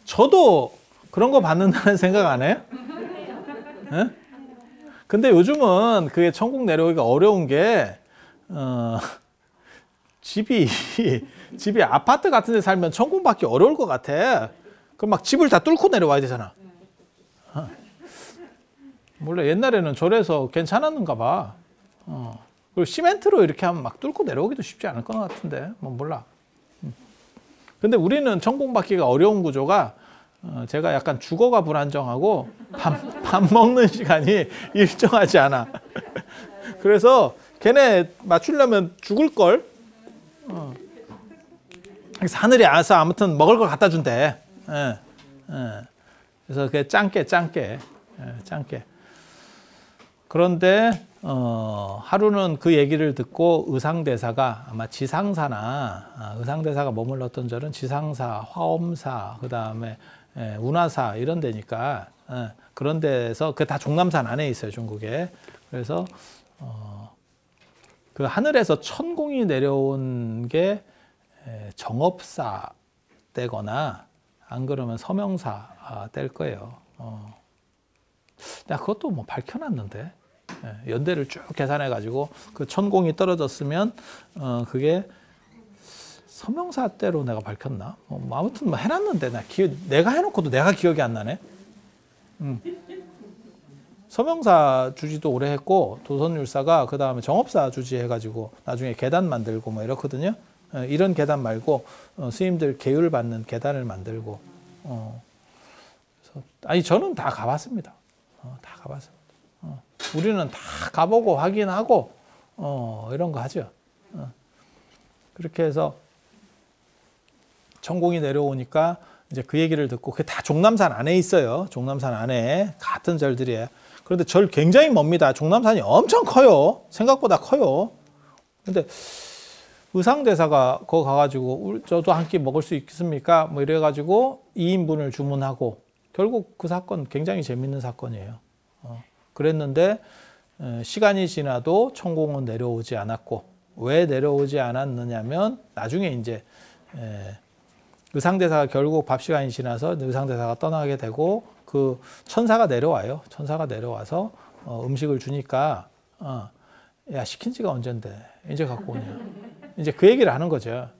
저도 그런 거 받는다는 생각 안 해요? 근데 요즘은 그게 천국 내려오기가 어려운 게 집이 아파트 같은 데 살면 천국 받기 어려울 것 같아. 그럼 막 집을 다 뚫고 내려와야 되잖아. 몰라, 옛날에는 절에서 괜찮았는가 봐. 그리고 시멘트로 이렇게 하면 막 뚫고 내려오기도 쉽지 않을 것 같은데, 뭐 몰라. 근데 우리는 천국 받기가 어려운 구조가 제가 약간 주거가 불안정하고 밥 먹는 시간이 일정하지 않아. 그래서 걔네 맞추려면 죽을걸. 하늘이 알아서 아무튼 먹을 걸 갖다 준대. 그래서 그게 짱깨. 그런데 하루는 그 얘기를 듣고 의상대사가 아마 지상사나 의상대사가 머물렀던 절은 지상사, 화엄사, 그 다음에 운하사 이런 데니까 그런 데서 그 다 종남산 안에 있어요, 중국에. 그래서 그 하늘에서 천공이 내려온 게 정업사 때거나 안 그러면 서명사 될 거예요. 나 그것도 뭐 밝혀놨는데 연대를 쭉 계산해 가지고 그 천공이 떨어졌으면 그게 서명사 때로 내가 밝혔나? 뭐 아무튼 뭐 해놨는데 내가 해놓고도 내가 기억이 안 나네. 서명사 주지도 오래 했고 도선율사가 그 다음에 정업사 주지 해가지고 나중에 계단 만들고 뭐 이렇거든요. 이런 계단 말고 스님들 계율 받는 계단을 만들고. 그래서 아니 저는 다 가봤습니다. 다 가봤습니다. 우리는 다 가보고 확인하고 이런 거 하죠. 그렇게 해서 천공이 내려오니까 이제 그 얘기를 듣고 그게 다 종남산 안에 있어요. 종남산 안에 같은 절들이에요. 그런데 절 굉장히 멉니다. 종남산이 엄청 커요. 생각보다 커요. 근데 의상대사가 거기 가가지고 저도 한 끼 먹을 수 있겠습니까? 뭐 이래가지고 2인분을 주문하고 결국 그 사건 굉장히 재밌는 사건이에요. 그랬는데 시간이 지나도 천공은 내려오지 않았고 왜 내려오지 않았느냐면 나중에 이제 의상대사가 결국 밥 시간이 지나서 의상대사가 떠나게 되고 그 천사가 내려와요. 천사가 내려와서 음식을 주니까 야 시킨 지가 언젠데 이제 갖고 오냐. 이제 그 얘기를 하는 거죠.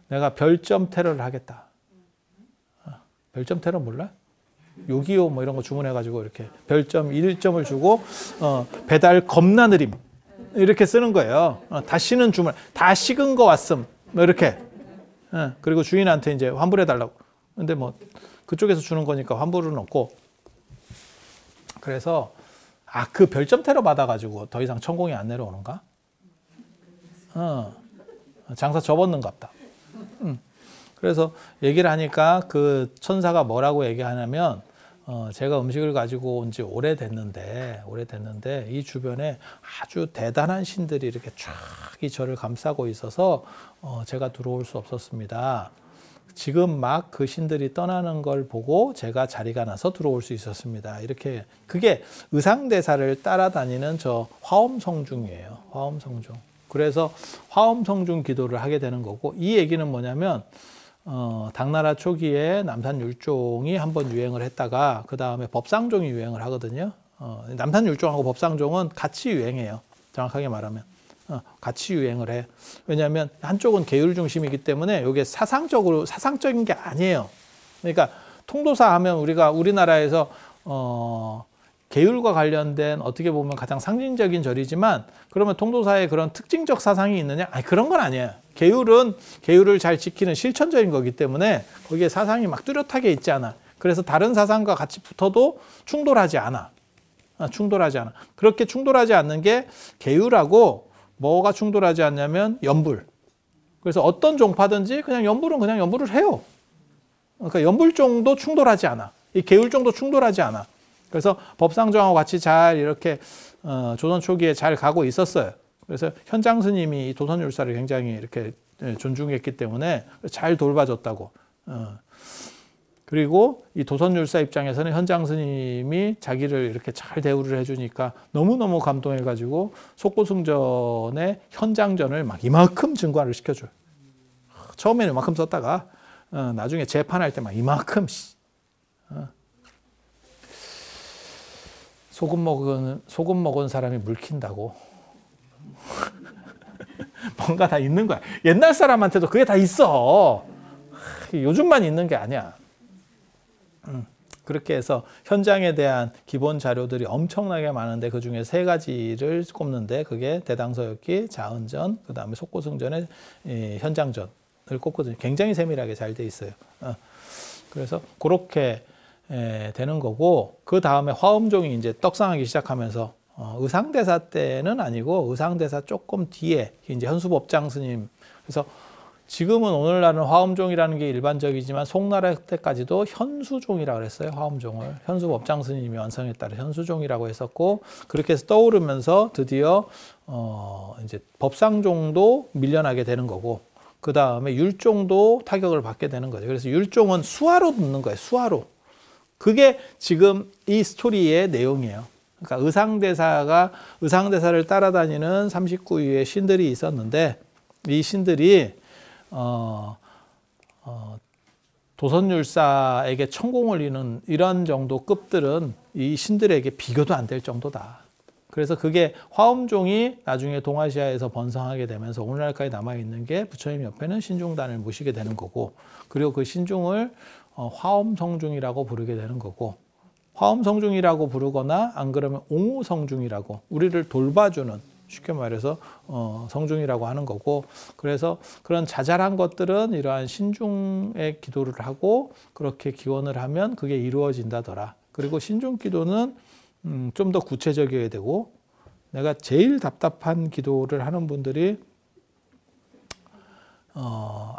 내가 별점 테러를 하겠다. 별점 테러 몰라? 요기요 뭐 이런 거 주문해가지고 이렇게 별점 1점을 주고 배달 겁나 느림 이렇게 쓰는 거예요. 다시는 주문 다 식은 거 왔음 뭐 이렇게. 그리고 주인한테 이제 환불해 달라고. 근데 뭐 그쪽에서 주는 거니까 환불은 없고. 그래서 그 별점 테러 받아가지고 더 이상 천공이 안 내려오는가? 장사 접었는갑다. 그래서 얘기를 하니까 그 천사가 뭐라고 얘기하냐면 제가 음식을 가지고 온 지 오래됐는데 이 주변에 아주 대단한 신들이 이렇게 쫙 이 절을 감싸고 있어서 제가 들어올 수 없었습니다. 지금 막 그 신들이 떠나는 걸 보고 제가 자리가 나서 들어올 수 있었습니다. 이렇게 그게 의상대사를 따라다니는 저 화엄성중이에요. 화엄성중. 그래서 화엄성중 기도를 하게 되는 거고, 이 얘기는 뭐냐면 당나라 초기에 남산율종이 한번 유행을 했다가 그 다음에 법상종이 유행을 하거든요. 남산율종하고 법상종은 같이 유행해요. 정확하게 말하면 같이 유행을 해. 왜냐하면 한쪽은 계율 중심이기 때문에 이게 사상적인 게 아니에요. 그러니까 통도사 하면 우리나라에서 계율과 관련된 어떻게 보면 가장 상징적인 절이지만, 그러면 통도사에 그런 특징적 사상이 있느냐? 아니, 그런 건 아니에요. 계율은 계율을 잘 지키는 실천적인 거기 때문에 거기에 사상이 막 뚜렷하게 있지 않아. 그래서 다른 사상과 같이 붙어도 충돌하지 않아. 충돌하지 않아. 그렇게 충돌하지 않는 게 계율하고, 뭐가 충돌하지 않냐면 연불. 그래서 어떤 종파든지 그냥 연불을 해요. 그러니까 연불종도 충돌하지 않아. 이 계율종도 충돌하지 않아. 그래서 법상종하고 같이 잘 이렇게 조선 초기에 잘 가고 있었어요. 그래서 현장 스님이 도선율사를 굉장히 이렇게 존중했기 때문에 잘 돌봐줬다고. 그리고 이 도선율사 입장에서는 현장 스님이 자기를 이렇게 잘 대우를 해주니까 너무너무 감동해가지고 속고승전의 현장전을 막 이만큼 증과를 시켜줘요. 처음에는 이만큼 썼다가 나중에 재판할 때 막 이만큼. 소금 먹은 사람이 물 킨다고. 뭔가 다 있는 거야. 옛날 사람한테도 그게 다 있어. 요즘만 있는 게 아니야. 그렇게 해서 현장에 대한 기본 자료들이 엄청나게 많은데 그중에 3가지를 꼽는데, 그게 대당서역기, 자은전, 그 다음에 속고승전의 현장전을 꼽거든요. 굉장히 세밀하게 잘 돼 있어요. 그래서 그렇게 되는 거고, 그 다음에 화엄종이 이제 떡상하기 시작하면서 의상대사 때는 아니고 의상대사 조금 뒤에 이제 현수법장 스님. 그래서 지금은 오늘날은 화엄종이라는 게 일반적이지만 송나라 때까지도 현수종이라고 그랬어요. 화엄종을 현수법장 스님이 완성에 따라 현수종이라고 했었고, 그렇게 해서 떠오르면서 드디어 이제 법상종도 밀려나게 되는 거고, 그 다음에 율종도 타격을 받게 되는 거죠. 그래서 율종은 수화로 붙는 거예요. 수화로. 그게 지금 이 스토리의 내용이에요. 그러니까 의상대사를 따라다니는 39위의 신들이 있었는데, 이 신들이 도선율사에게 천공을 이룬 이런 정도 급들은 이 신들에게 비교도 안 될 정도다. 그래서 그게 화엄종이 나중에 동아시아에서 번성하게 되면서 오늘날까지 남아있는 게 부처님 옆에는 신중단을 모시게 되는 거고, 그리고 그 신중을 화엄성중이라고 부르게 되는 거고, 화엄성중이라고 부르거나 안 그러면 옹우성중이라고, 우리를 돌봐주는, 쉽게 말해서 성중이라고 하는 거고, 그래서 그런 자잘한 것들은 이러한 신중의 기도를 하고 그렇게 기원을 하면 그게 이루어진다더라. 그리고 신중 기도는 좀 더 구체적이어야 되고, 내가 제일 답답한 기도를 하는 분들이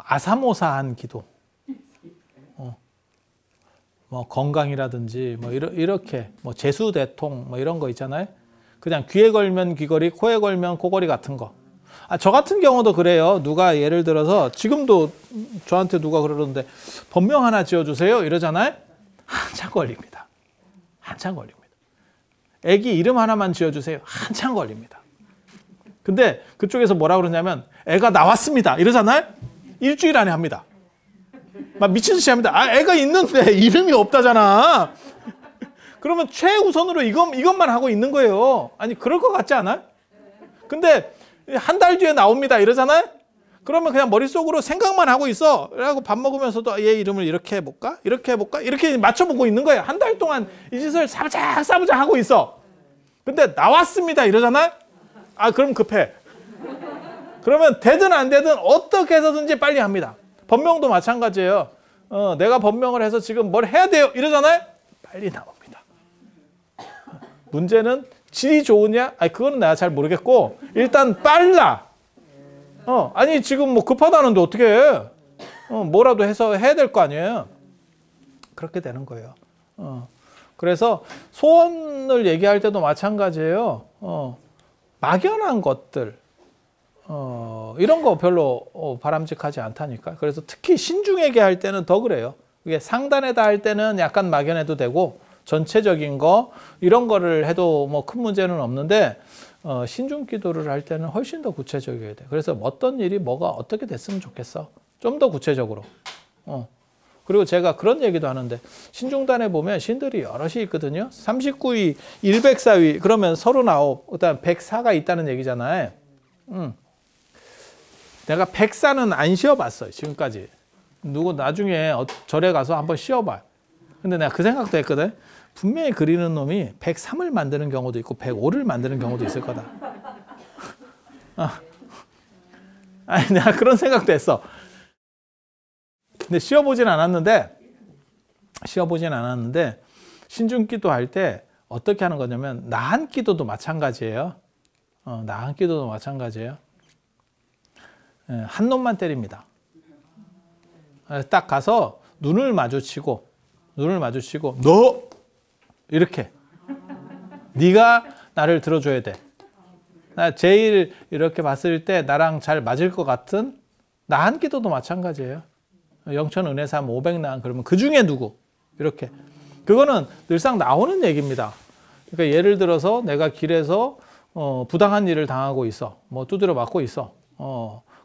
아사모사한 기도, 뭐 건강이라든지 뭐 이렇게 뭐 재수대통 뭐 이런 거 있잖아요. 그냥 귀에 걸면 귀걸이, 코에 걸면 코걸이 같은 거. 저 같은 경우도 그래요. 누가 예를 들어서 지금도 저한테 누가 그러는데 법명 하나 지어주세요 이러잖아요. 한참 걸립니다. 한참 걸립니다. 애기 이름 하나만 지어주세요. 한참 걸립니다. 근데 그쪽에서 뭐라 그러냐면 애가 나왔습니다 이러잖아요. 일주일 안에 합니다. 막 미친 듯이 합니다. 애가 있는데 이름이 없다잖아. 그러면 최우선으로 이것만 하고 있는 거예요. 아니, 그럴 것 같지 않아요? 근데 한 달 뒤에 나옵니다 이러잖아요? 그러면 그냥 머릿속으로 생각만 하고 있어. 그래갖고 밥 먹으면서도 얘 이름을 이렇게 해볼까? 이렇게 해볼까? 이렇게 맞춰보고 있는 거예요. 한 달 동안 이 짓을 사부작 하고 있어. 근데 나왔습니다 이러잖아요? 그럼 급해. 그러면 되든 안 되든 어떻게 해서든지 빨리 합니다. 법명도 마찬가지예요. 내가 법명을 해서 지금 뭘 해야 돼요 이러잖아요? 빨리 나옵니다. 문제는 질이 좋으냐? 그거는 내가 잘 모르겠고, 일단 빨라. 아니, 지금 뭐 급하다는데 어떻게 해? 뭐라도 해서 해야 될 거 아니에요? 그렇게 되는 거예요. 그래서 소원을 얘기할 때도 마찬가지예요. 막연한 것들, 이런 거 별로 바람직하지 않다니까. 그래서 특히 신중에게 할 때는 더 그래요. 이게 상단에다 할 때는 약간 막연해도 되고, 전체적인 거 이런 거를 해도 뭐 큰 문제는 없는데, 신중 기도를 할 때는 훨씬 더 구체적이어야 돼. 그래서 어떤 일이 뭐가 어떻게 됐으면 좋겠어. 좀 더 구체적으로. 그리고 제가 그런 얘기도 하는데 신중단에 보면 신들이 여럿이 있거든요. 39위, 104위 그러면 39, 그다음 104가 있다는 얘기잖아요. 내가 104는 안 쉬어봤어요. 지금까지. 누구 나중에 절에 가서 한번 쉬어봐. 근데 내가 그 생각도 했거든. 분명히 그리는 놈이 103을 만드는 경우도 있고 105를 만드는 경우도 있을 거다. 아니 내가 그런 생각도 했어. 근데 쉬어보진 않았는데 신중기도 할 때 어떻게 하는 거냐면 나한 기도도 마찬가지예요. 나한 기도도 마찬가지예요. 한 놈만 때립니다. 딱 가서 눈을 마주치고 너 이렇게 네가 나를 들어줘야 돼. 나 제일 이렇게 봤을 때 나랑 잘 맞을 것 같은 나한 기도도 마찬가지예요. 영천 은혜삼 500난 그러면 그 중에 누구 이렇게 그거는 늘상 나오는 얘기입니다. 그러니까 예를 들어서 내가 길에서 부당한 일을 당하고 있어. 뭐 두드려 맞고 있어.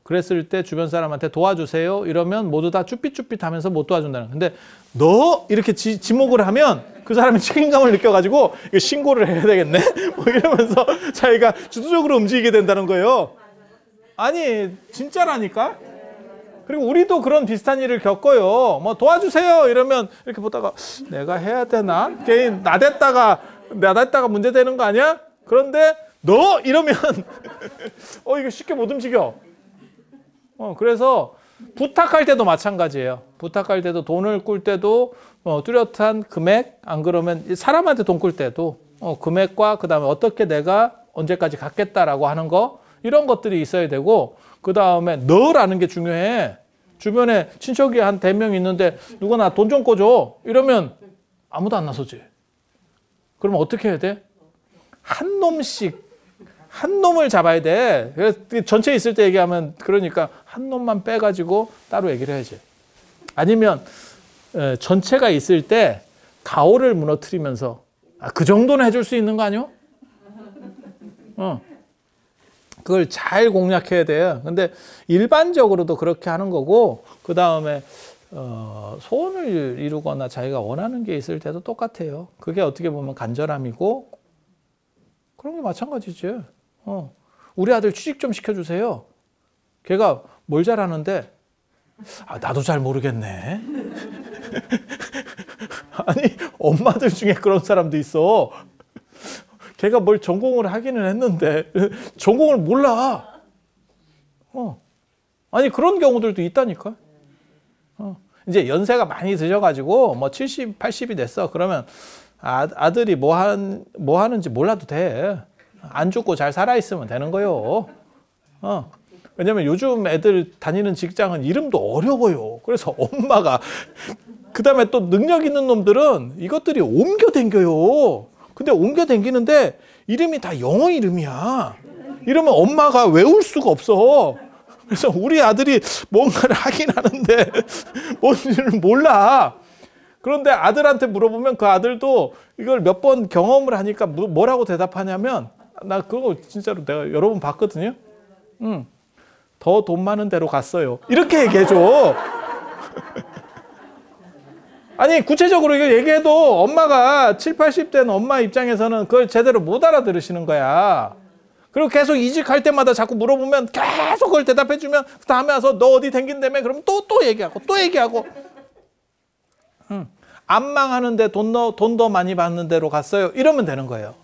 그랬을 때 주변 사람한테 도와주세요 이러면 모두 다 쭈삣쭈삣 하면서 못 도와준다는. 근데 너 이렇게 지목을 하면 그 사람이 책임감을 느껴가지고 이거 신고를 해야 되겠네 뭐 이러면서 자기가 주도적으로 움직이게 된다는 거예요. 아니 진짜라니까. 그리고 우리도 그런 비슷한 일을 겪어요. 뭐 도와주세요 이러면 이렇게 보다가 내가 해야 되나? 괜히 나댔다가 문제되는 거 아니야? 그런데 너 이러면 이거 쉽게 못 움직여. 그래서 부탁할 때도 마찬가지예요. 부탁할 때도 돈을 꿀 때도 뚜렷한 금액, 안 그러면 사람한테 돈 꿀 때도 금액과 그다음에 어떻게 내가 언제까지 갚겠다라고 하는 거 이런 것들이 있어야 되고 그다음에 너라는 게 중요해. 주변에 친척이 한 100명 있는데 누가 나 돈 좀 꿔줘 이러면 아무도 안 나서지. 그러면 어떻게 해야 돼? 한 놈씩 한 놈을 잡아야 돼. 그래서 전체 있을 때 얘기하면 그러니까 한 놈만 빼가지고 따로 얘기를 해야지. 아니면 전체가 있을 때 가오를 무너뜨리면서 그 정도는 해줄 수 있는 거 아니요? 그걸 잘 공략해야 돼요. 근데 일반적으로도 그렇게 하는 거고 그 다음에 소원을 이루거나 자기가 원하는 게 있을 때도 똑같아요. 그게 어떻게 보면 간절함이고 그런 게 마찬가지지. 우리 아들 취직 좀 시켜주세요. 걔가 뭘 잘하는데 나도 잘 모르겠네. 아니 엄마들 중에 그런 사람도 있어. 걔가 뭘 전공을 하기는 했는데 전공을 몰라. 아니 그런 경우들도 있다니까. 이제 연세가 많이 드셔가지고 뭐 70, 80이 됐어. 그러면 아들이 뭐 하는지 몰라도 돼. 안 죽고 잘 살아있으면 되는 거요. 왜냐면 요즘 애들 다니는 직장은 이름도 어려워요. 그래서 엄마가 그 다음에 또 능력 있는 놈들은 이것들이 옮겨 댕겨요. 근데 옮겨 댕기는데 이름이 다 영어 이름이야. 이러면 엄마가 외울 수가 없어. 그래서 우리 아들이 뭔가를 하긴 하는데 뭔지를 몰라. 그런데 아들한테 물어보면 그 아들도 이걸 몇 번 경험을 하니까 뭐라고 대답하냐면 나 그거 진짜로 내가 여러 번 봤거든요. 더 돈 많은 데로 갔어요. 이렇게 얘기해줘. 아니 구체적으로 이걸 얘기해도 엄마가 7, 80대는 엄마 입장에서는 그걸 제대로 못 알아들으시는 거야. 그리고 계속 이직할 때마다 자꾸 물어보면 계속 그걸 대답해주면 그 다음에 와서 너 어디 댕긴다며? 그러면 또 얘기하고 안 망하는데 돈 더 많이 받는 데로 갔어요. 이러면 되는 거예요.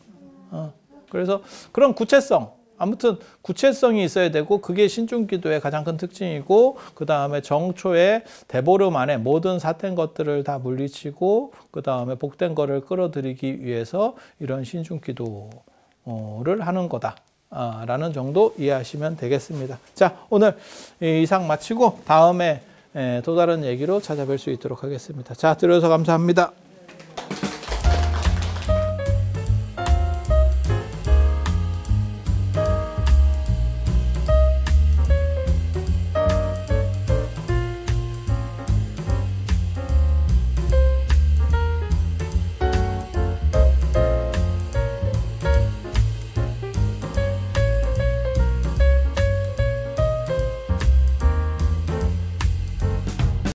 그래서 그런 구체성, 아무튼 구체성이 있어야 되고 그게 신중기도의 가장 큰 특징이고 그 다음에 정초에 대보름 안에 모든 삿된 것들을 다 물리치고 그 다음에 복된 거를 끌어들이기 위해서 이런 신중기도를 하는 거다. 라는 정도 이해하시면 되겠습니다. 자, 오늘 이상 마치고 다음에 또 다른 얘기로 찾아뵐 수 있도록 하겠습니다. 자, 들어주셔서 감사합니다.